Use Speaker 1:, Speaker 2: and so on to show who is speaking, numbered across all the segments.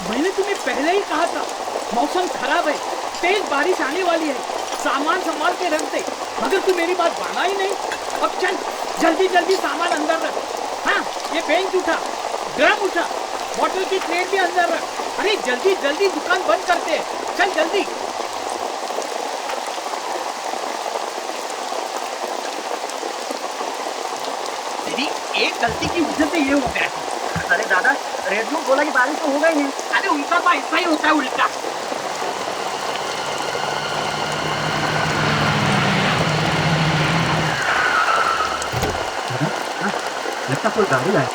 Speaker 1: मैंने तुम्हें पहले ही कहा था, मौसम खराब है, तेज बारिश आने वाली है, सामान संभाल के रख दे, मगर तू मेरी बात माना ही नहीं। अब चल जल्दी जल्दी सामान अंदर रख। हाँ, ये बेंच उठा, ड्रम उठा, बोतल की ट्रेन भी अंदर रख। अरे जल्दी जल्दी दुकान बंद करते हैं, चल जल्दी।
Speaker 2: दीदी, एक गलती की वजह से ये हो गया। अरे दादा, रेडियो बोला कि बारिश तो होगा ही नहीं।
Speaker 1: अरे उनका तो ऐसा ही होता है उल्टा।
Speaker 2: लगता कोई गाड़ी आया।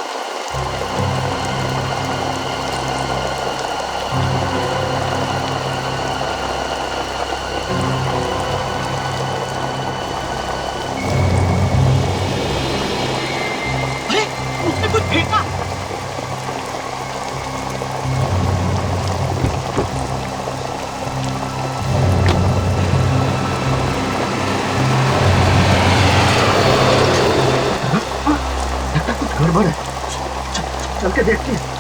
Speaker 1: अरे उसने कुछ फेंका।
Speaker 2: गड़बड़ है, चल के देखते हैं।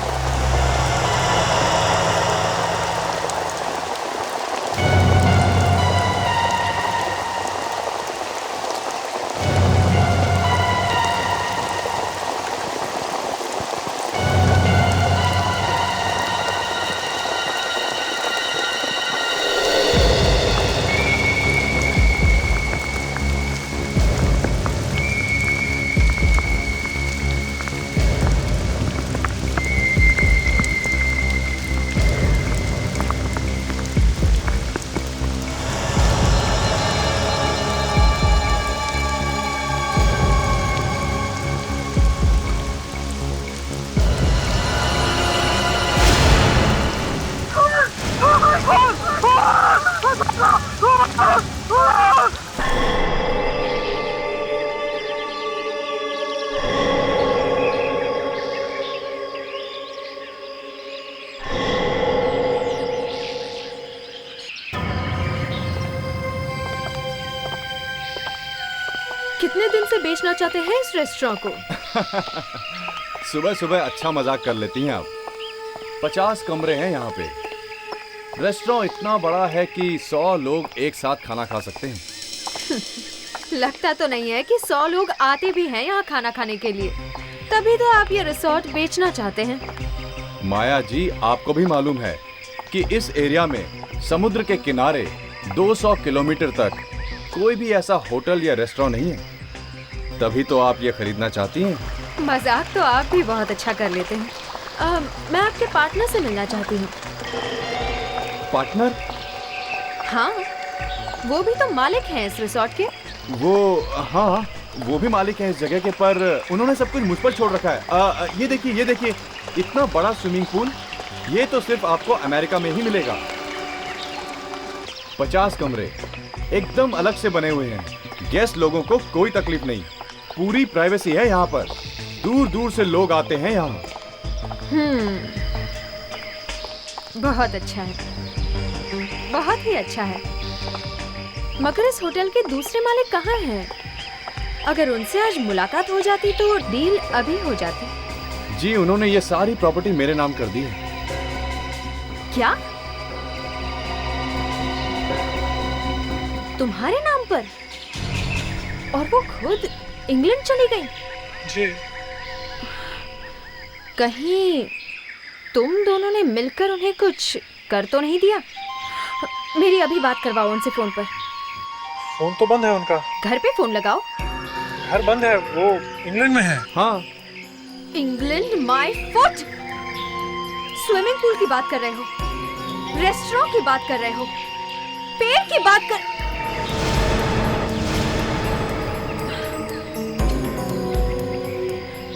Speaker 3: कितने दिन से बेचना चाहते हैं इस रेस्टोरेंट को?
Speaker 4: सुबह सुबह अच्छा मजाक कर लेती हैं आप। 50 कमरे हैं यहाँ पे। रेस्टोरेंट इतना बड़ा है कि 100 लोग एक साथ खाना खा सकते हैं।
Speaker 3: लगता तो नहीं है कि 100 लोग आते भी हैं यहाँ खाना खाने के लिए, तभी तो आप ये रिसोर्ट बेचना चाहते हैं।
Speaker 4: माया जी, आपको भी मालूम है कि इस एरिया में समुद्र के किनारे 200 किलोमीटर तक कोई भी ऐसा होटल या रेस्टोरेंट नहीं है। तभी तो आप ये खरीदना चाहती हैं।
Speaker 3: मजाक तो आप भी बहुत अच्छा कर लेते हैं। मैं आपके पार्टनर से मिलना चाहती हूँ।
Speaker 4: पार्टनर?
Speaker 3: हाँ, वो भी तो मालिक हैं इस रिसोर्ट के।
Speaker 4: हाँ, वो भी मालिक हैं इस जगह के, पर उन्होंने सब कुछ मुझ पर छोड़ रखा है। ये देखिए, इतना बड़ा स्विमिंग पूल, ये तो सिर्फ आपको अमेरिका में ही मिलेगा। 50 कमरे एकदम अलग से बने हुए हैं। गेस्ट लोगों को कोई तकलीफ नहीं, पूरी प्राइवेसी है यहाँ पर। दूर दूर से लोग आते हैं यहाँ।
Speaker 3: बहुत अच्छा है, बहुत ही अच्छा है। मगर इस होटल के दूसरे मालिक कहाँ हैं? अगर उनसे आज मुलाकात हो जाती तो डील अभी हो जाती।
Speaker 4: जी, उन्होंने ये सारी प्रॉपर्टी मेरे नाम कर दी है।
Speaker 3: क्या? तुम्हारे नाम पर? और वो खुद इंग्लैंड चली गई?
Speaker 5: जी।
Speaker 3: कहीं तुम दोनों ने मिलकर उन्हें कुछ कर तो नहीं दिया? मेरी अभी बात करवाओ उनसे फोन पर।
Speaker 5: फोन तो बंद है उनका।
Speaker 3: घर पे फोन लगाओ।
Speaker 5: घर बंद है, वो इंग्लैंड में है।
Speaker 4: हाँ।
Speaker 3: England my foot. Swimming pool की बात कर रहे हो, रेस्टोरेंट की बात कर रहे हो, पेड़ की बात कर।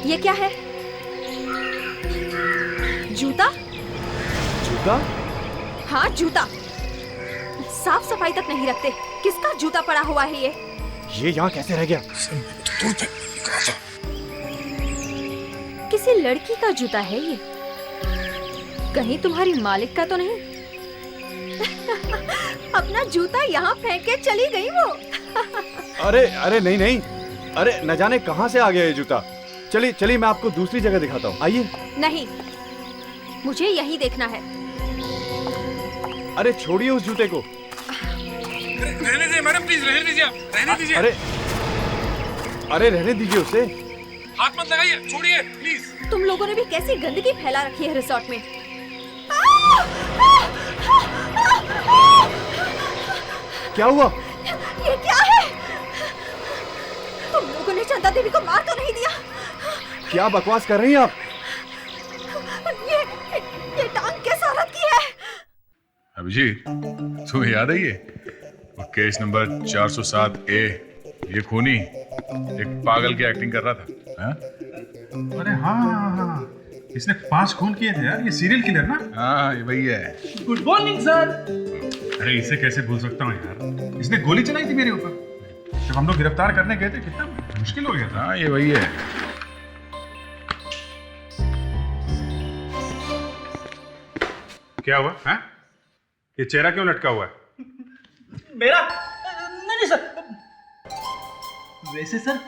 Speaker 3: ये क्या है? जूता?
Speaker 4: जूता?
Speaker 3: हाँ, जूता। साफ सफाई तक नहीं रखते। किसका जूता पड़ा हुआ है ये?
Speaker 4: ये यहाँ कैसे रह गया?
Speaker 3: किसी लड़की का जूता है ये। कहीं तुम्हारी मालिक का तो नहीं? अपना जूता यहाँ फेंक के चली गई वो।
Speaker 4: अरे नहीं, अरे न जाने कहाँ से आ गया ये जूता। चलिए मैं आपको दूसरी जगह दिखाता हूँ, आइए।
Speaker 3: नहीं, मुझे यही देखना है।
Speaker 4: अरे छोड़िए उस जूते को।
Speaker 5: रहने दीजिए मैडम, प्लीज रहने दीजिए, आप रहने दीजिए।
Speaker 4: अरे रहने दीजिए उसे।
Speaker 5: हाथ मत लगाइए, छोड़िए प्लीज।
Speaker 3: तुम लोगों ने भी कैसी गंदगी फैला रखी है रिसोर्ट में।
Speaker 4: क्या हुआ?
Speaker 3: ये क्या है? तुम लोगों ने चंदा देवी को मार तो नहीं दिया?
Speaker 4: क्या बकवास कर रही हैं आप?
Speaker 3: ये टांग किस औरत की है?
Speaker 6: अभिजीत, तुम्हें याद है ये वो केस नंबर 407A, ये खूनी एक पागल की एक्टिंग कर रहा था। हाँ?
Speaker 5: अरे हाँ, इसने 5 खून किए थे यार, ये सीरियल किलर ना।
Speaker 6: हाँ, ये वही है।
Speaker 1: Good morning sir.
Speaker 5: अरे इसे कैसे भूल सकता हूँ यार, इसने गोली चलाई थी मेरे ऊपर जब हम लोग गिरफ्तार करने गए थे। कितना मुश्किल हो गया था।
Speaker 6: हाँ, ये वही है।
Speaker 5: क्या हुआ? हाँ, ये चेहरा क्यों लटका हुआ है?
Speaker 2: मेरा नहीं सर, वैसे सर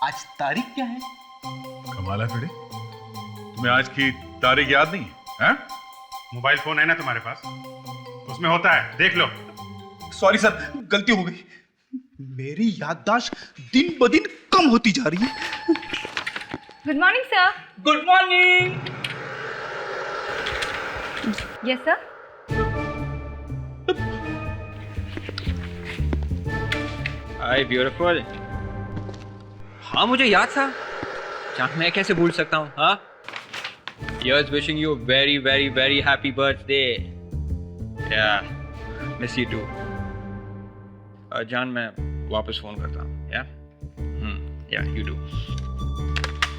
Speaker 2: आज तारीख क्या है?
Speaker 6: कमाल है फ्रेडी, तुम्हें आज की तारीख याद नहीं है? हाँ?
Speaker 5: मोबाइल फोन है ना तुम्हारे पास, उसमें होता है, देख लो।
Speaker 7: सॉरी सर, गलती हो गई। मेरी याददाश्त दिन ब दिन कम होती जा रही है।
Speaker 8: Good morning sir.
Speaker 1: Good morning.
Speaker 8: Yes sir.
Speaker 9: हाय ब्यूटीफुल। हाँ मुझे याद था, चाहे मैं कैसे भूल सकता हूँ। हाँ, Here's wishing you a very very very happy birthday. Yeah, miss you too. जान मैं वापस फोन करता हूँ। Yeah, you do.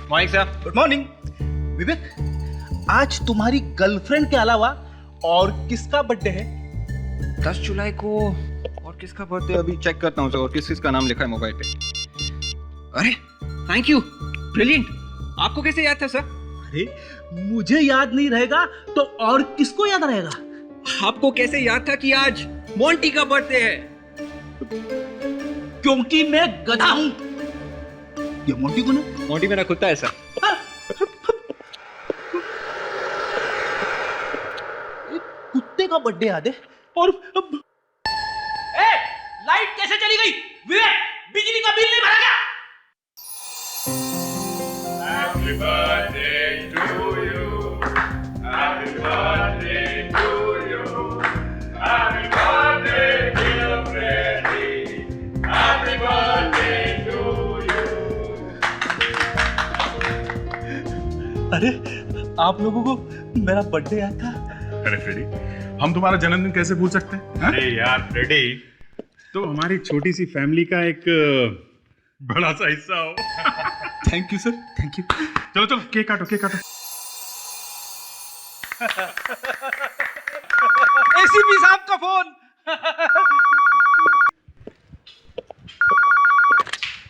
Speaker 9: Morning sir.
Speaker 7: Good morning. Vivek, आज तुम्हारी गर्लफ्रेंड के अलावा और किसका बर्थडे है?
Speaker 9: 10 जुलाई को और किसका बर्थडे अभी चेक करता हूँ सर, और किस का नाम लिखा है मोबाइल पे। अरे थैंक यू, ब्रिलियंट। आपको कैसे याद था सर?
Speaker 7: अरे मुझे याद नहीं रहेगा तो और किसको याद रहेगा?
Speaker 9: आपको कैसे याद था कि आज मोंटी का बर्थडे है?
Speaker 7: क्योंकि मैं गधा हूं। ये मोंटी कौन है?
Speaker 9: मोंटी मेरा कुत्ता है सर।
Speaker 7: कुत्ते का बर्थडे याद है और
Speaker 2: लाइट कैसे चली गई? विवेक, बिजली का बिल नहीं भरा क्या?
Speaker 6: Happy birthday to you. Happy birthday to you. Happy birthday dear Freddy. Happy birthday to you.
Speaker 7: अरे आप लोगों को मेरा बर्थडे याद था?
Speaker 6: अरे फ्रेडी, हम तुम्हारा जन्मदिन कैसे भूल सकते हैं? हाँ?
Speaker 5: अरे यार फ्रेडी, तो हमारी छोटी सी फैमिली का एक बड़ा सा हिस्सा हो।
Speaker 7: Thank you sir, thank you.
Speaker 5: चलो चलो केक काटो, केक काटो।
Speaker 2: एसीपी साहब का फोन।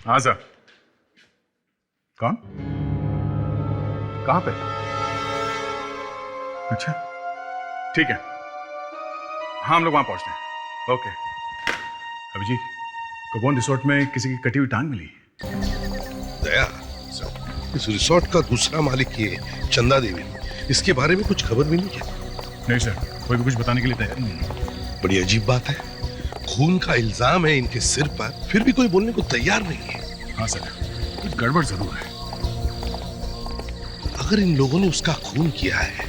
Speaker 6: हाँ सर। कौन? कहाँ पे? अच्छा ठीक है, हाँ हम लोग वहां पहुंचते हैं। ओके। अभिजीत, कबोन रिसोर्ट में किसी की कटी हुई टांग मिली।
Speaker 10: दया, इस रिसोर्ट का दूसरा मालिक ये चंदा देवी, इसके बारे में कुछ खबर मिली क्या?
Speaker 6: नहीं सर, कोई भी कुछ बताने के लिए तैयार नहीं है।
Speaker 10: बड़ी अजीब बात है, खून का इल्जाम है इनके सिर पर, फिर भी कोई बोलने को तैयार नहीं है।
Speaker 6: हाँ सर, कुछ गड़बड़ जरूर है।
Speaker 10: अगर इन लोगों ने उसका खून किया है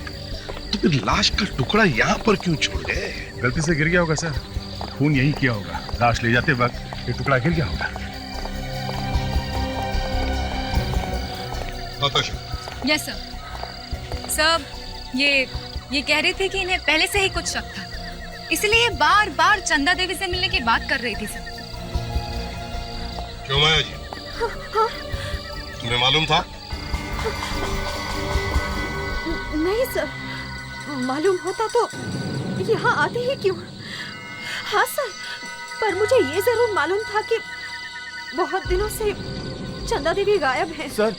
Speaker 10: तो फिर लाश का टुकड़ा यहाँ पर क्यों छोड़ गए?
Speaker 6: गलती से गिर गया होगा सर, खून यही किया होगा। लाश ले जाते वक्त ये टुकड़ा गिर गया होगा।
Speaker 8: Yes sir. सब ये कह रहे थे कि इन्हें पहले से ही कुछ शक था, इसलिए बार बार चंदा देवी से मिलने की बात कर रही थी सर।
Speaker 10: क्यों माया जी, तुम्हें मालूम था?
Speaker 3: नहीं सर, मालूम होता तो यहाँ आते ही क्यों। हाँ सर, पर मुझे ये जरूर मालूम था कि बहुत दिनों से चंदा देवी गायब है।
Speaker 4: सर,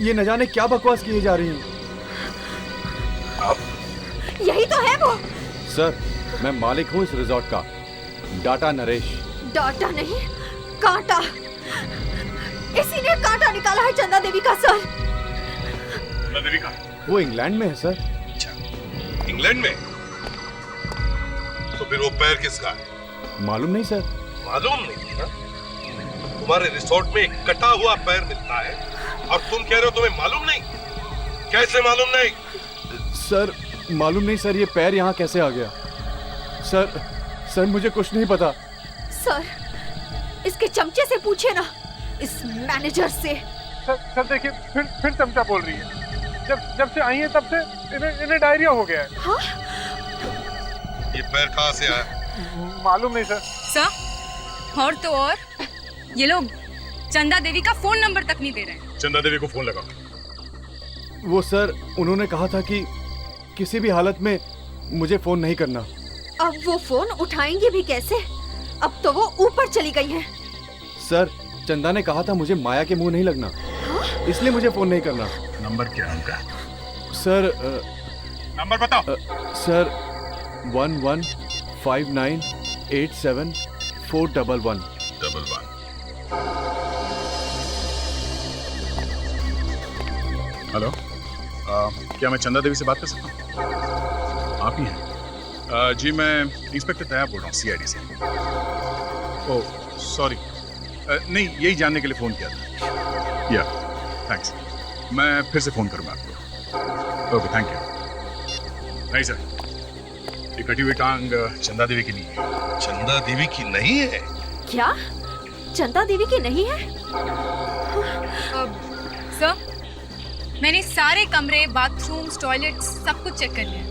Speaker 4: ये न जाने क्या बकवास किए जा रही हैं।
Speaker 3: यही तो है वो।
Speaker 4: सर, मैं मालिक हूँ इस रिजॉर्ट का, डाटा नरेश।
Speaker 3: डाटा नहीं, कांटा। इसी ने कांटा निकाला है चंदा देवी का सर।
Speaker 6: चंदा देवी का?
Speaker 4: वो इंग्लैंड में है सर।
Speaker 10: अच्छा, इंग्लैंड में? तो फिर वो पैर किसका है?
Speaker 4: मालूम नहीं सर।
Speaker 10: मालूम नहीं ना? तुम्हारे रिसोर्ट में एक कटा हुआ पैर मिलता है और तुम कह रहे हो तुम्हें मालूम नहीं? कैसे मालूम नहीं?
Speaker 4: सर मालूम नहीं सर, ये पैर यहाँ कैसे आ गया? सर मुझे कुछ नहीं पता।
Speaker 3: सर, इसके चमचे से पूछे ना, इस मैनेजर से।
Speaker 5: सर देखिए, फिर चमचा बोल रही है। जब से आई है तब से इन्हें डायरिया हो गया है।
Speaker 3: हाँ?
Speaker 10: ये पैर कहाँ से आया?
Speaker 5: मालूम नहीं सर।
Speaker 8: सर, और तो और ये लोग चंदा देवी का फोन नंबर तक नहीं दे रहे हैं।
Speaker 6: चंदा देवी को फोन लगा।
Speaker 4: वो सर, उन्होंने कहा था कि किसी भी हालत में मुझे फोन नहीं करना।
Speaker 3: अब वो फोन उठाएंगे भी कैसे? अब तो वो ऊपर चली गई हैं।
Speaker 4: सर, चंदा ने कहा था मुझे माया के मुंह नहीं लगना।
Speaker 3: हाँ?
Speaker 4: इसलिए मुझे फोन नहीं करना।
Speaker 6: नंबर क्या है उनका?
Speaker 4: सर
Speaker 5: नंबर बताओ।
Speaker 4: सर 1159874111।
Speaker 6: हेलो, क्या मैं चंदा देवी से बात कर सकता हूँ? आप ही हैं? जी, मैं इंस्पेक्टर दया बोल रहा हूँ, CID से। ओह सॉरी, नहीं, यही जानने के लिए फ़ोन किया था। या थैंक्स, मैं फिर से फ़ोन करूँगा आपको। Okay, thank you. नहीं सर, ये कटी हुई टांग चंदा देवी की नहीं है।
Speaker 10: चंदा देवी की नहीं है?
Speaker 3: क्या? चंदा देवी की नहीं है?
Speaker 8: सर, मैंने सारे कमरे, बाथरूम्स, टॉयलेट्स सब कुछ चेक कर लिया,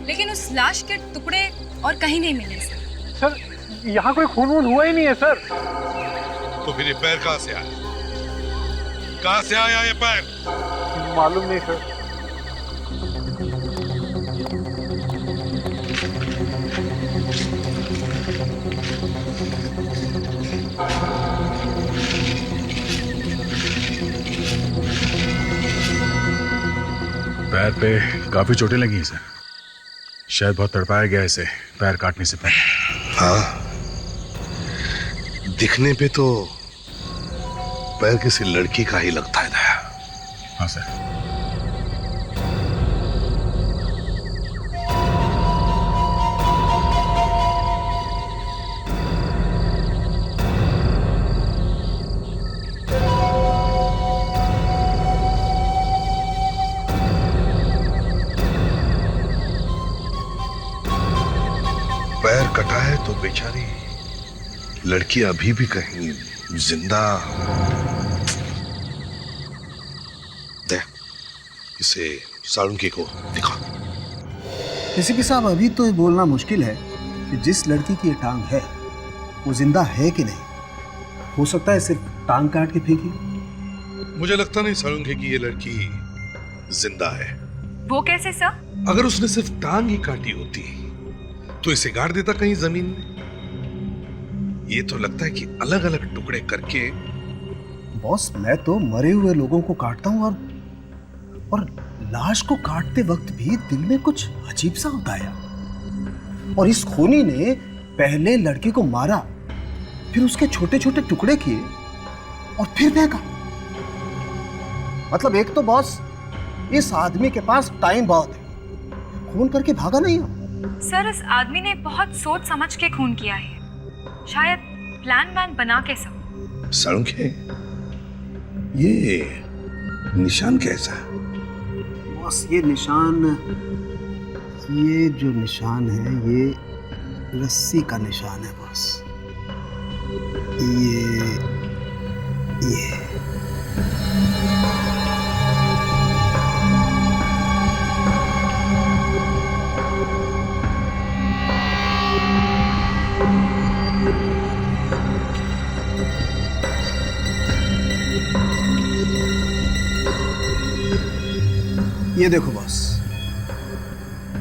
Speaker 8: लेकिन उस लाश के टुकड़े और कहीं नहीं मिले सर।
Speaker 5: सर, यहाँ कोई खून वून हुआ ही नहीं है सर।
Speaker 10: तो फिर ये पैर कहाँ से आया? कहाँ से आया ये पैर?
Speaker 5: मालूम नहीं सर।
Speaker 6: पैर पे काफी चोटें लगी हैं सर। शायद बहुत तड़पाया गया इसे पैर काटने से पहले।
Speaker 10: हाँ, दिखने पे तो पैर किसी लड़की का ही लगता है दया।
Speaker 6: हाँ सर।
Speaker 10: पैर कटा है तो बेचारी लड़की अभी भी कहीं जिंदा। दे, इसे साळुंके को दिखा।
Speaker 11: एसीपी साहब, अभी तो ये बोलना मुश्किल है कि जिस लड़की की ये टांग है वो जिंदा है कि नहीं। हो सकता है सिर्फ टांग काट के फेंकी।
Speaker 10: मुझे लगता नहीं साळुंके की ये लड़की जिंदा है।
Speaker 8: वो कैसे सर?
Speaker 10: अगर उसने सिर्फ टांग ही काटी होती तो इसे गाड़ देता कहीं जमीन में। ये तो लगता है कि अलग अलग टुकड़े करके।
Speaker 11: बॉस, मैं तो मरे हुए लोगों को काटता हूँ और लाश को काटते वक्त भी दिल में कुछ अजीब सा होता है। और इस खूनी ने पहले लड़की को मारा, फिर उसके छोटे छोटे टुकड़े किए और फिर फेंका। मतलब एक तो बॉस, इस आदमी के पास टाइम बहुत है, खून करके भागा नहीं हो।
Speaker 8: सर, इस आदमी ने बहुत सोच समझ के खून किया है, शायद प्लान वैन बना के सब।
Speaker 10: साळुंके, ये निशान कैसा है?
Speaker 11: बॉस, ये जो निशान है ये रस्सी का निशान है बॉस। ये ये देखो बॉस,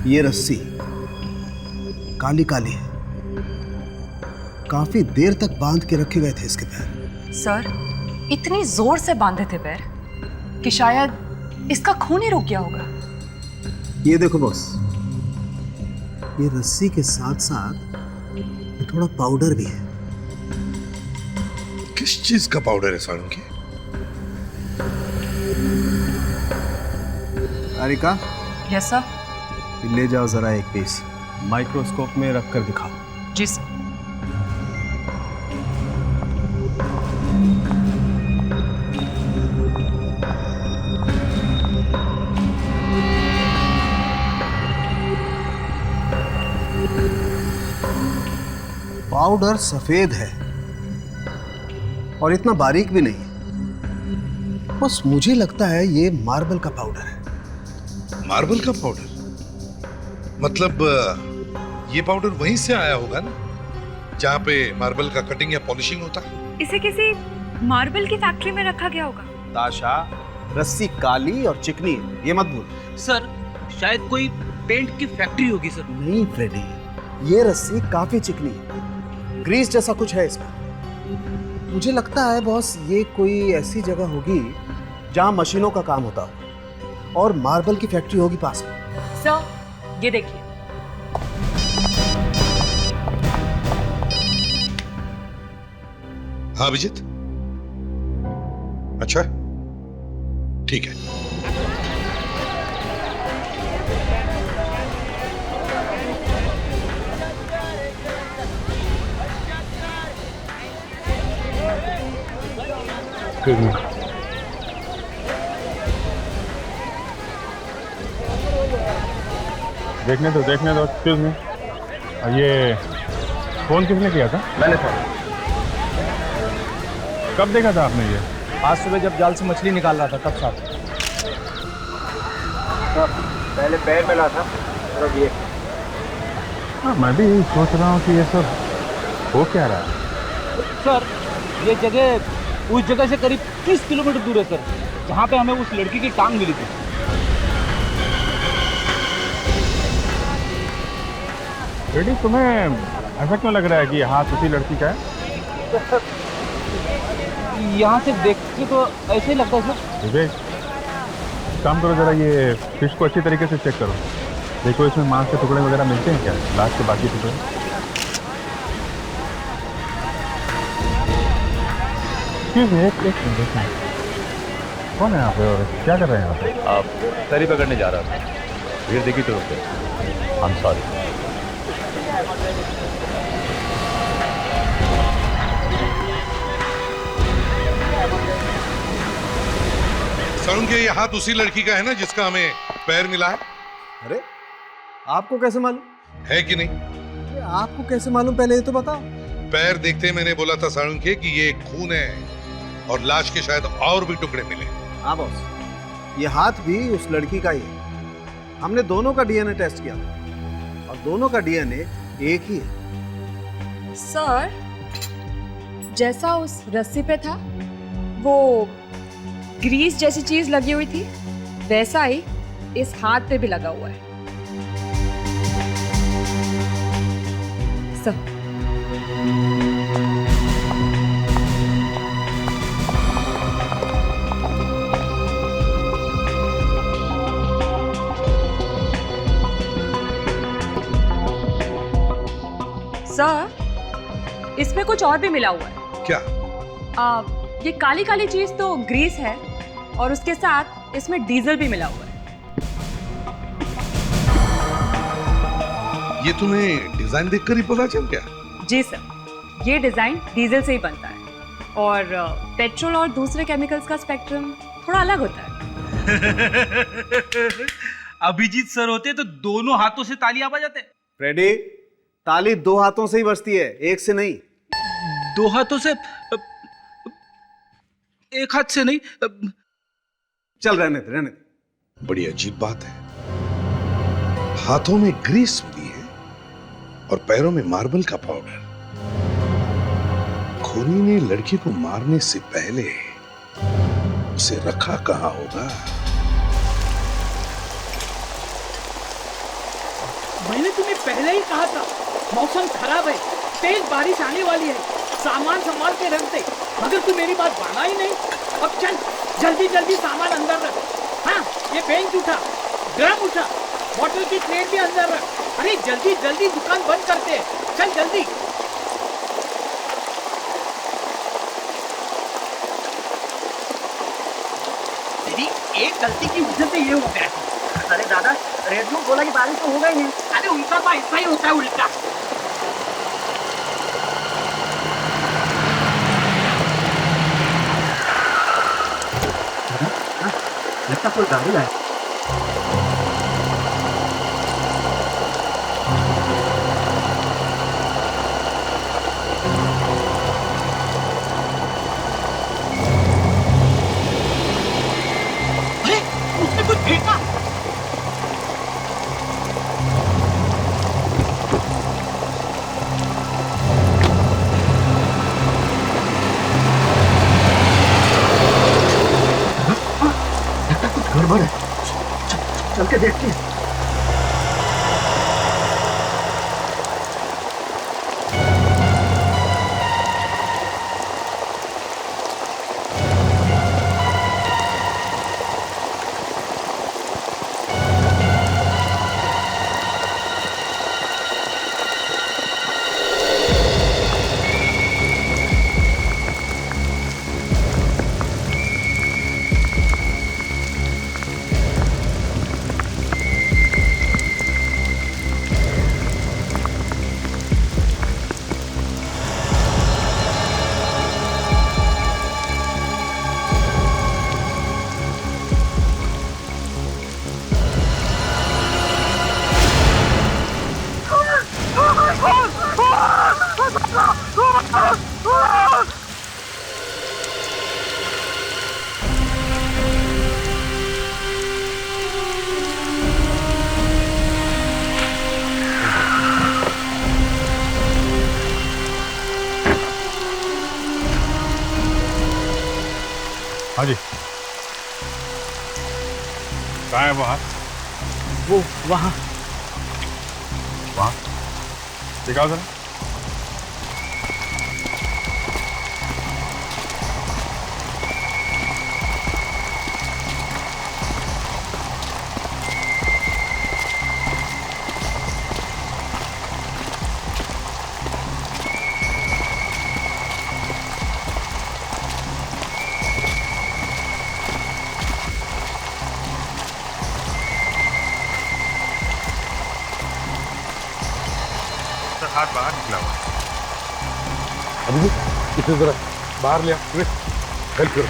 Speaker 11: ये रस्सी काली काली है। काफी देर तक बांध के रखे गए थे इसके पैर।
Speaker 12: सर, इतनी जोर से बांधे थे पैर कि शायद इसका खून ही रुक गया होगा।
Speaker 11: ये देखो बॉस, ये रस्सी के साथ साथ ये थोड़ा पाउडर भी है।
Speaker 10: किस चीज का पाउडर है साळुंके?
Speaker 11: Areca,
Speaker 12: yes sir.
Speaker 11: ले जाओ जरा एक पीस। माइक्रोस्कोप में रख कर दिखाओ।
Speaker 12: जी सर।
Speaker 11: पाउडर सफेद है और इतना बारीक भी नहीं है। बस मुझे लगता है ये मार्बल का पाउडर है।
Speaker 10: मार्बल का पाउडर? मतलब ये पाउडर वहीं से आया होगा ना, जहाँ पे मार्बल का कटिंग या पॉलिशिंग होता है।
Speaker 8: इसे किसी मार्बल की फैक्ट्री में रखा गया होगा।
Speaker 11: ताशा, रस्सी काली और चिकनी है, ये मत भूल।
Speaker 2: सर शायद कोई पेंट की फैक्ट्री होगी सर।
Speaker 11: नहीं फ्रेडी, ये रस्सी काफी चिकनी है, ग्रीस जैसा कुछ है इसमें। मुझे लगता है बॉस ये कोई ऐसी जगह होगी जहां मशीनों का काम होता हो और मार्बल की फैक्ट्री होगी पास में।
Speaker 12: सर ये देखिए।
Speaker 10: हाँ अभिजीत, अच्छा ठीक है।
Speaker 5: देखने दो एक्सक्यूज मी। ये फोन किसने किया था?
Speaker 11: मैंने था।
Speaker 5: कब देखा था आपने ये?
Speaker 11: आज सुबह जब जाल से मछली निकाल रहा था तब साथ। पहले पैर मिला था और अब ये।
Speaker 5: हाँ, मैं भी सोच रहा हूँ कि ये सब हो क्या रहा है।
Speaker 2: सर ये जगह उस जगह से करीब 30 किलोमीटर दूर है सर, जहाँ पे हमें उस लड़की की टांग मिली थी।
Speaker 5: बेटी तुम्हें ऐसा क्यों लग रहा है कि ये हाथ उसी लड़की का है?
Speaker 2: यहाँ से देख के तो ऐसे ही लगता है सर।
Speaker 5: विवेक, काम करो जरा, ये फिश को अच्छी तरीके से चेक करो। देखो इसमें मांस के टुकड़े वगैरह मिलते हैं क्या, लाश के बाकी टुकड़े? एक मिनट देखना, कौन है यहाँ पे और क्या कर रहे हैं यहाँ पे?
Speaker 4: आप तरी पकड़ने जा रहा था, भीड़ देखी तो रुक गए। I'm sorry।
Speaker 10: सारुण के ये हाथ उसी लड़की का है ना जिसका हमें पैर मिला है?
Speaker 11: अरे आपको कैसे मालूम?
Speaker 10: है कि नहीं?
Speaker 11: आपको कैसे मालूम, पहले ये तो बताओ।
Speaker 10: पैर देखते मैंने बोला था सारुण के कि ये खून है और लाश के शायद और भी टुकड़े मिले।
Speaker 11: हाँ बॉस, ये हाथ भी उस लड़की का ही है। हमने दोनों का डीएनए टेस्ट किया और दोनों का डीएनए एक ही है।
Speaker 12: सर जैसा उस रस्सी पे था वो ग्रीस जैसी चीज लगी हुई थी, वैसा ही इस हाथ पे भी लगा हुआ है सर। सर इसमें कुछ और भी मिला हुआ है।
Speaker 10: क्या?
Speaker 12: ये काली काली चीज तो ग्रीस है और उसके साथ इसमें डीजल भी मिला हुआ है।
Speaker 10: ये तुम्हें डिजाइन देखकर ही पता चल गया?
Speaker 12: जी सर, ये डिजाइन डीजल से ही बनता है और पेट्रोल और दूसरे केमिकल्स का स्पेक्ट्रम थोड़ा अलग होता है।
Speaker 2: अभिजीत सर होते तो दोनों हाथों से तालियां बजाते।
Speaker 11: फ्रेडी, ताली दो हाथों से ही बजती है, एक से नहीं।
Speaker 2: दो हाथों से? एक हाथ से नहीं।
Speaker 11: चल रहने दे।
Speaker 10: बड़ी अजीब बात है, हाथों में ग्रीस मिली है और पैरों में मार्बल का पाउडर। खूनी ने लड़की को मारने से पहले उसे रखा कहां होगा?
Speaker 1: मैंने तुम्हें पहले ही कहा था, मौसम खराब है, तेज बारिश आने वाली है, सामान संभाल के रख दे। मगर तू मेरी बात माना ही नहीं। अब चल जल्दी जल्दी सामान अंदर रख। हाँ, ये बेंच उठा, ड्रम उठा, बॉटल की ट्रे भी अंदर रख। अरे जल्दी जल्दी दुकान बंद करते हैं, चल जल्दी।
Speaker 2: तेरी एक गलती की वजह से ये हो गया। अरे दादा रेडियो बोला कि बारिश तो होगा ही नहीं।
Speaker 1: अरे उल्टा तो ऐसा ही होता है, उल्टा।
Speaker 2: लगता कोई गाड़ी आए।
Speaker 1: अरे उसने कुछ फेंका।
Speaker 2: गड़बड़ है, चल के देखते हैं।
Speaker 5: हाँ जी, कहाँ है वो हाथ?
Speaker 1: वो वहाँ।
Speaker 5: वहाँ दिखाओ जरा। हाथ बाहर निकला हुआ। अभी इसे जरा बाहर लिया, हेल्प करो।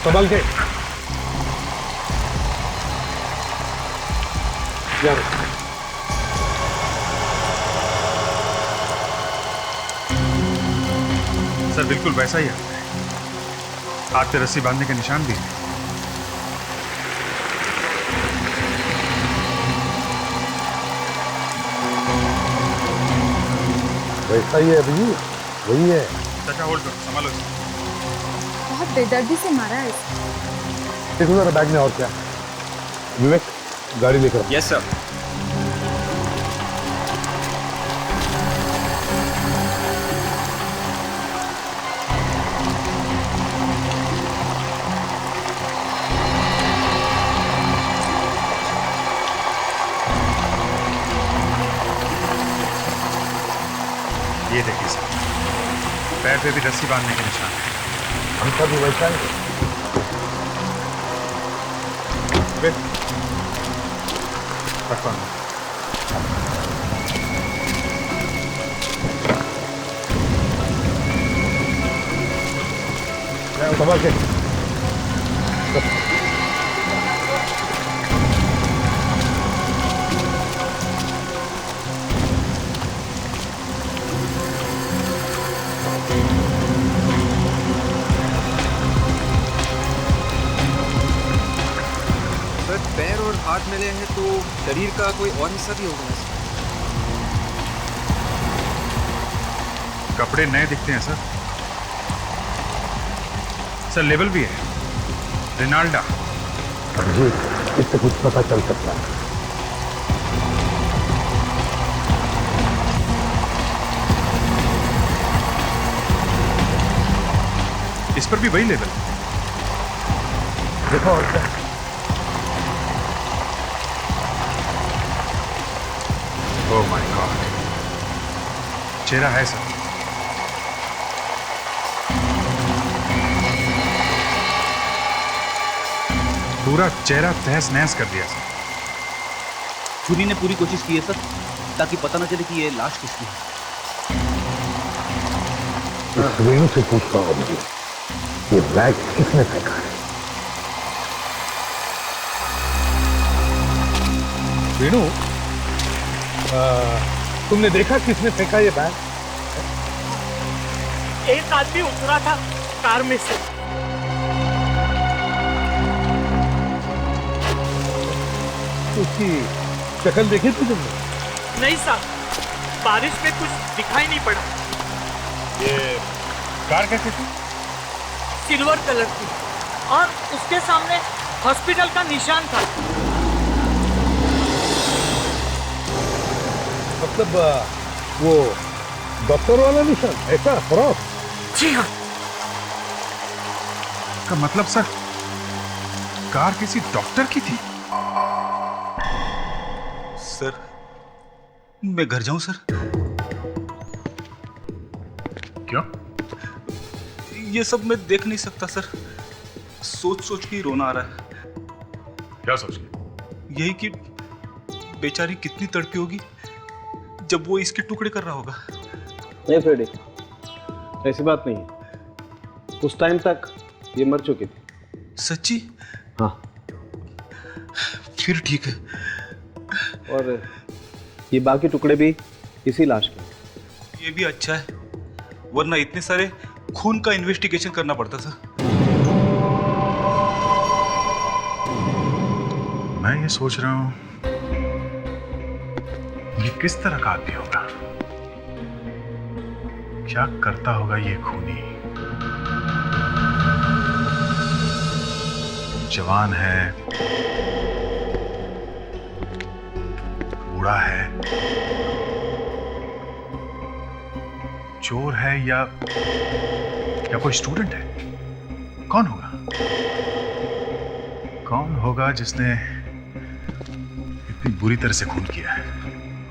Speaker 5: संभाल के यार।
Speaker 6: सर बिल्कुल वैसा ही है, हाथ पे रस्सी बांधने के निशान भी हैं।
Speaker 5: वैसा ही है अभी, वही है।
Speaker 6: चाचा होल्ड करो, संभालो इसे।
Speaker 12: बहुत बेदर्दी से मारा है इसे।
Speaker 5: देखो जरा बैग में और क्या। विवेक गाड़ी लेकर।
Speaker 9: Yes sir.
Speaker 6: ये देखिए सर, पैर पे भी रस्सी बांधने के निशान है।
Speaker 5: हमका भी वैसा है। संभाल के।
Speaker 9: पैर और हाथ मिले हैं तो शरीर का कोई और हिस्सा भी होगा ना?
Speaker 6: कपड़े नए दिखते हैं सर। सर लेवल भी है, रिनाल्डा।
Speaker 5: जी, इससे कुछ पता चल सकता है।
Speaker 6: इस पर भी वही लेवल।
Speaker 5: देखो और क्या।
Speaker 6: ओह माय गॉड, चेहरा है सर। पूरा चेहरा तहस नहस कर दिया सर।
Speaker 7: चुनी ने पूरी कोशिश की है सर, ताकि पता न चले कि ये लाश किसकी है।
Speaker 13: रेणु से पूछता हूँ मुझे, ये बैग किसने फेंका है?
Speaker 5: रेणु, तुमने देखा किसने फेंका ये बैग?
Speaker 1: एक आदमी उतरा था कार में से।
Speaker 5: उसकी शक्ल देखी थी तुमने?
Speaker 1: नहीं साहब, बारिश में कुछ दिखाई नहीं पड़ा।
Speaker 5: ये कार कैसी थी?
Speaker 1: सिल्वर कलर की, और उसके सामने हॉस्पिटल का निशान था।
Speaker 5: मतलब वो डॉक्टर वाला निशान, ऐसा फ्रॉक?
Speaker 1: जी हाँ।
Speaker 6: का मतलब सर, कार किसी डॉक्टर की थी?
Speaker 7: सर, मैं घर जाऊं सर?
Speaker 6: क्यों?
Speaker 7: ये सब मैं देख नहीं सकता सर। सोच सोच के ही रोना आ रहा है।
Speaker 6: क्या सोच के?
Speaker 7: यही कि बेचारी कितनी तड़पी होगी जब वो इसके टुकड़े कर रहा होगा।
Speaker 11: नहीं फ्रेडी, ऐसी बात नहीं है। उस टाइम तक ये मर चुकी थी।
Speaker 7: सच्ची?
Speaker 11: हाँ।
Speaker 7: फिर ठीक है।
Speaker 11: और ये बाकी टुकड़े भी इसी लाश के।
Speaker 7: ये भी अच्छा है, वरना इतने सारे खून का इन्वेस्टिगेशन करना पड़ता था।
Speaker 6: मैं ये सोच रहा हूं, ये किस तरह का आदमी होगा? क्या करता होगा ये खूनी? जवान है, बूढ़ा है, चोर है या कोई स्टूडेंट है? कौन होगा? कौन होगा जिसने इतनी बुरी तरह से खून किया है,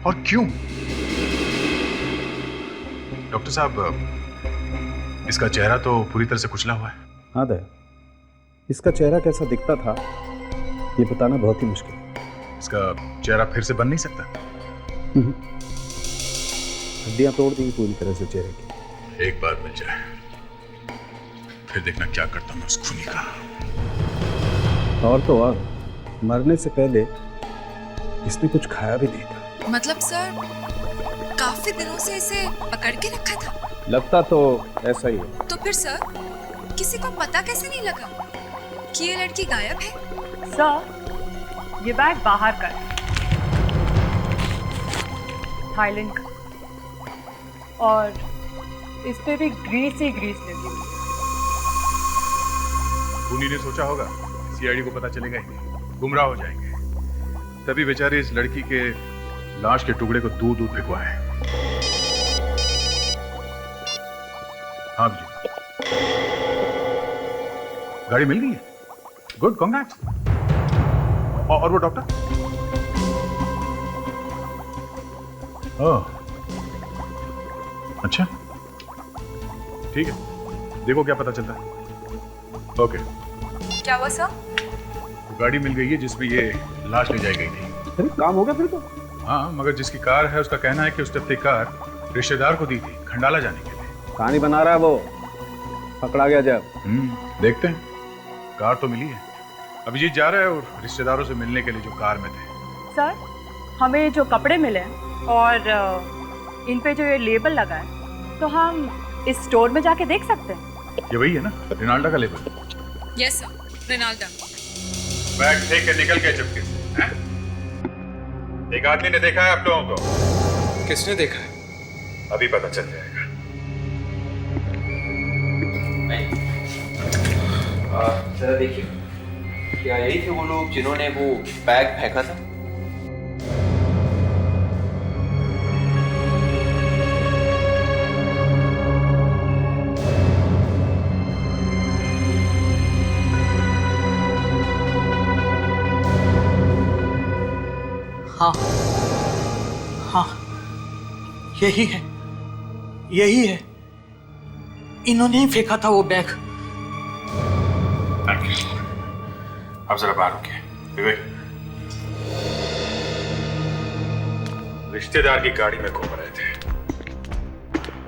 Speaker 6: और क्यों? डॉक्टर साहब, इसका चेहरा तो पूरी तरह से कुचला हुआ है।
Speaker 11: हाँ दया, इसका चेहरा कैसा दिखता था ये बताना बहुत ही मुश्किल है।
Speaker 6: इसका चेहरा फिर से बन नहीं सकता।
Speaker 11: हड्डियां तोड़ दी पूरी तरह से चेहरे की।
Speaker 6: एक बार मिल जाए, फिर देखना क्या करता हूं उस खूनी का।
Speaker 11: और तो और, मरने से पहले इसने कुछ खाया भी नहीं था।
Speaker 8: मतलब सर, काफी दिनों से इसे पकड़ के रखा था?
Speaker 11: लगता तो ऐसा ही है।
Speaker 8: तो फिर सर, किसी को पता कैसे नहीं लगा कि ये लड़की गायब है?
Speaker 12: सर, ये बैग बाहर का है, थाईलैंड का, और इस पे भी ग्रीस ही ग्रीस लगी हुई है।
Speaker 6: खूनी ने सोचा होगा सीआईडी को पता चलेगा ही नहीं, गुमराह हो जाएंगे, तभी बेचारे इस लड़की के लाश के टुकड़े को दूर दूर फेंकवाए। हाँ जी, गाड़ी मिल गई है। Good, congrats. और वो डॉक्टर? ओह, अच्छा, ठीक है, देखो क्या पता चलता है। ओके।
Speaker 8: क्या हुआ सर?
Speaker 6: गाड़ी मिल गई है जिसमें ये लाश ले जाई गई थी।
Speaker 11: अरे काम हो गया फिर तो।
Speaker 6: हाँ, मगर जिसकी कार है उसका कहना है कि उसने अपनी कार रिश्तेदार को दी थी खंडाला जाने के लिए।
Speaker 11: कहानी बना रहा है वो, पकड़ा गया जब।
Speaker 6: देखते हैं। कार तो मिली है, अभिजीत जा रहा है और रिश्तेदारों से मिलने के लिए जो कार में थे।
Speaker 12: सर, हमें जो कपड़े मिले और इन पे जो ये लेबल लगा है, तो हम इस स्टोर में जाके देख सकते हैं।
Speaker 6: ये वही है ना, रिनाल्डा का लेबल?
Speaker 8: यस सर, रिनाल्डा।
Speaker 6: बैग फेंक के निकल गए चुपके से, हैं? एक आदमी ने देखा है आप लोगों को।
Speaker 10: किसने देखा है?
Speaker 6: अभी पता चल जाएगा।
Speaker 9: जरा देखिए, क्या यही थे वो लोग जिन्होंने वो बैग फेंका था?
Speaker 1: हाँ हाँ, यही है, यही है, इन्होंने ही फेंका था वो बैग।
Speaker 6: आप जरा बाहर रुकिए। विवेक, रिश्तेदार की गाड़ी में घूम रहे थे,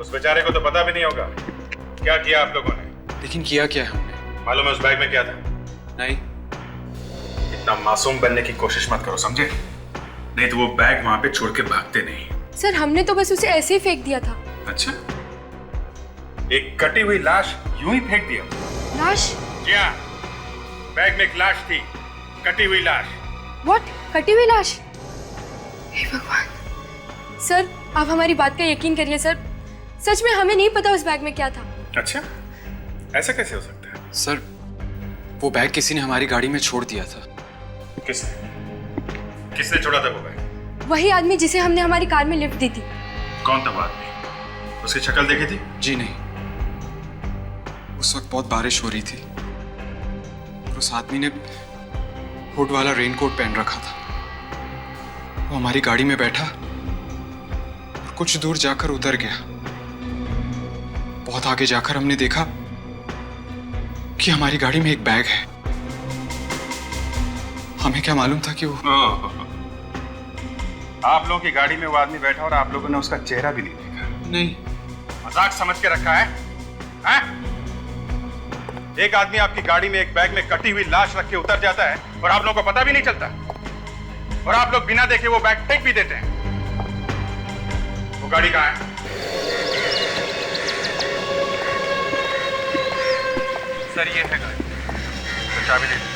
Speaker 6: उस बेचारे को तो पता भी नहीं होगा क्या किया आप लोगों ने।
Speaker 14: लेकिन किया क्या हमने?
Speaker 6: मालूम है उस बैग में क्या था?
Speaker 14: नहीं।
Speaker 6: इतना मासूम बनने की कोशिश मत करो, समझे? नहीं तो वो बैग वहां पे छोड़ के भागते नहीं।
Speaker 12: सर हमने तो बस उसे ऐसे ही फेंक दिया था।
Speaker 6: अच्छा, एक कटी हुई लाश यूं ही फेंक दिया?
Speaker 12: लाश?
Speaker 6: जी हाँ, बैग में एक लाश थी, कटी हुई लाश।
Speaker 12: व्हाट? कटी हुई लाश? हे भगवान। सर आप हमारी बात का यकीन करिए सर, सच में हमें नहीं पता उस बैग में क्या था।
Speaker 6: अच्छा, ऐसा कैसे हो सकता है?
Speaker 14: सर वो बैग किसी ने हमारी गाड़ी में छोड़ दिया था।
Speaker 6: किसने छोड़ा था वो बैग?
Speaker 12: वही आदमी जिसे हमने हमारी कार में लिफ्ट दी थी।
Speaker 6: कौन था वो आदमी? उसकी शक्ल देखी थी?
Speaker 14: जी नहीं, उस वक्त बहुत बारिश हो रही थी और उस आदमी ने हुड वाला रेनकोट पहन रखा था। वो हमारी गाड़ी में बैठा और कुछ दूर जाकर उतर गया। बहुत आगे जाकर हमने देखा कि हमारी गाड़ी में एक बैग है। हमें क्या मालूम था कि वो
Speaker 6: आप लोगों की गाड़ी में वो आदमी बैठा और आप लोगों ने उसका चेहरा भी नहीं देखा?
Speaker 14: नहीं।
Speaker 6: मजाक समझ के रखा है? एक आदमी आपकी गाड़ी में एक बैग में कटी हुई लाश रख के उतर जाता है और आप लोगों को पता भी नहीं चलता, और आप लोग बिना देखे वो बैग फेंक भी देते हैं। वो गाड़ी कहाँ है?
Speaker 14: सर ये है गाड़ी।
Speaker 6: तो चाबी दे।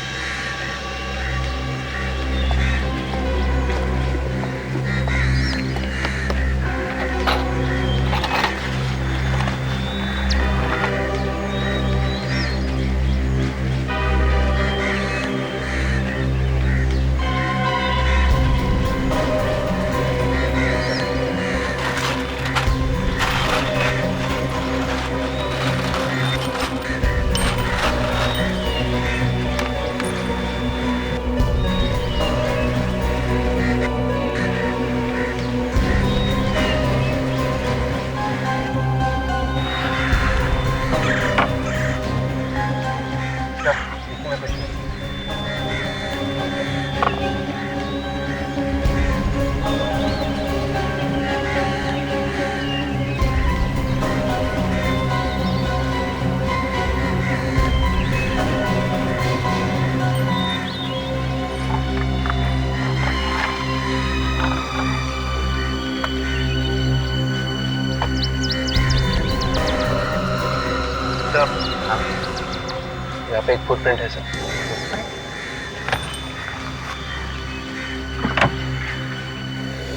Speaker 11: यहाँ पे एक फुटप्रिंट है सर।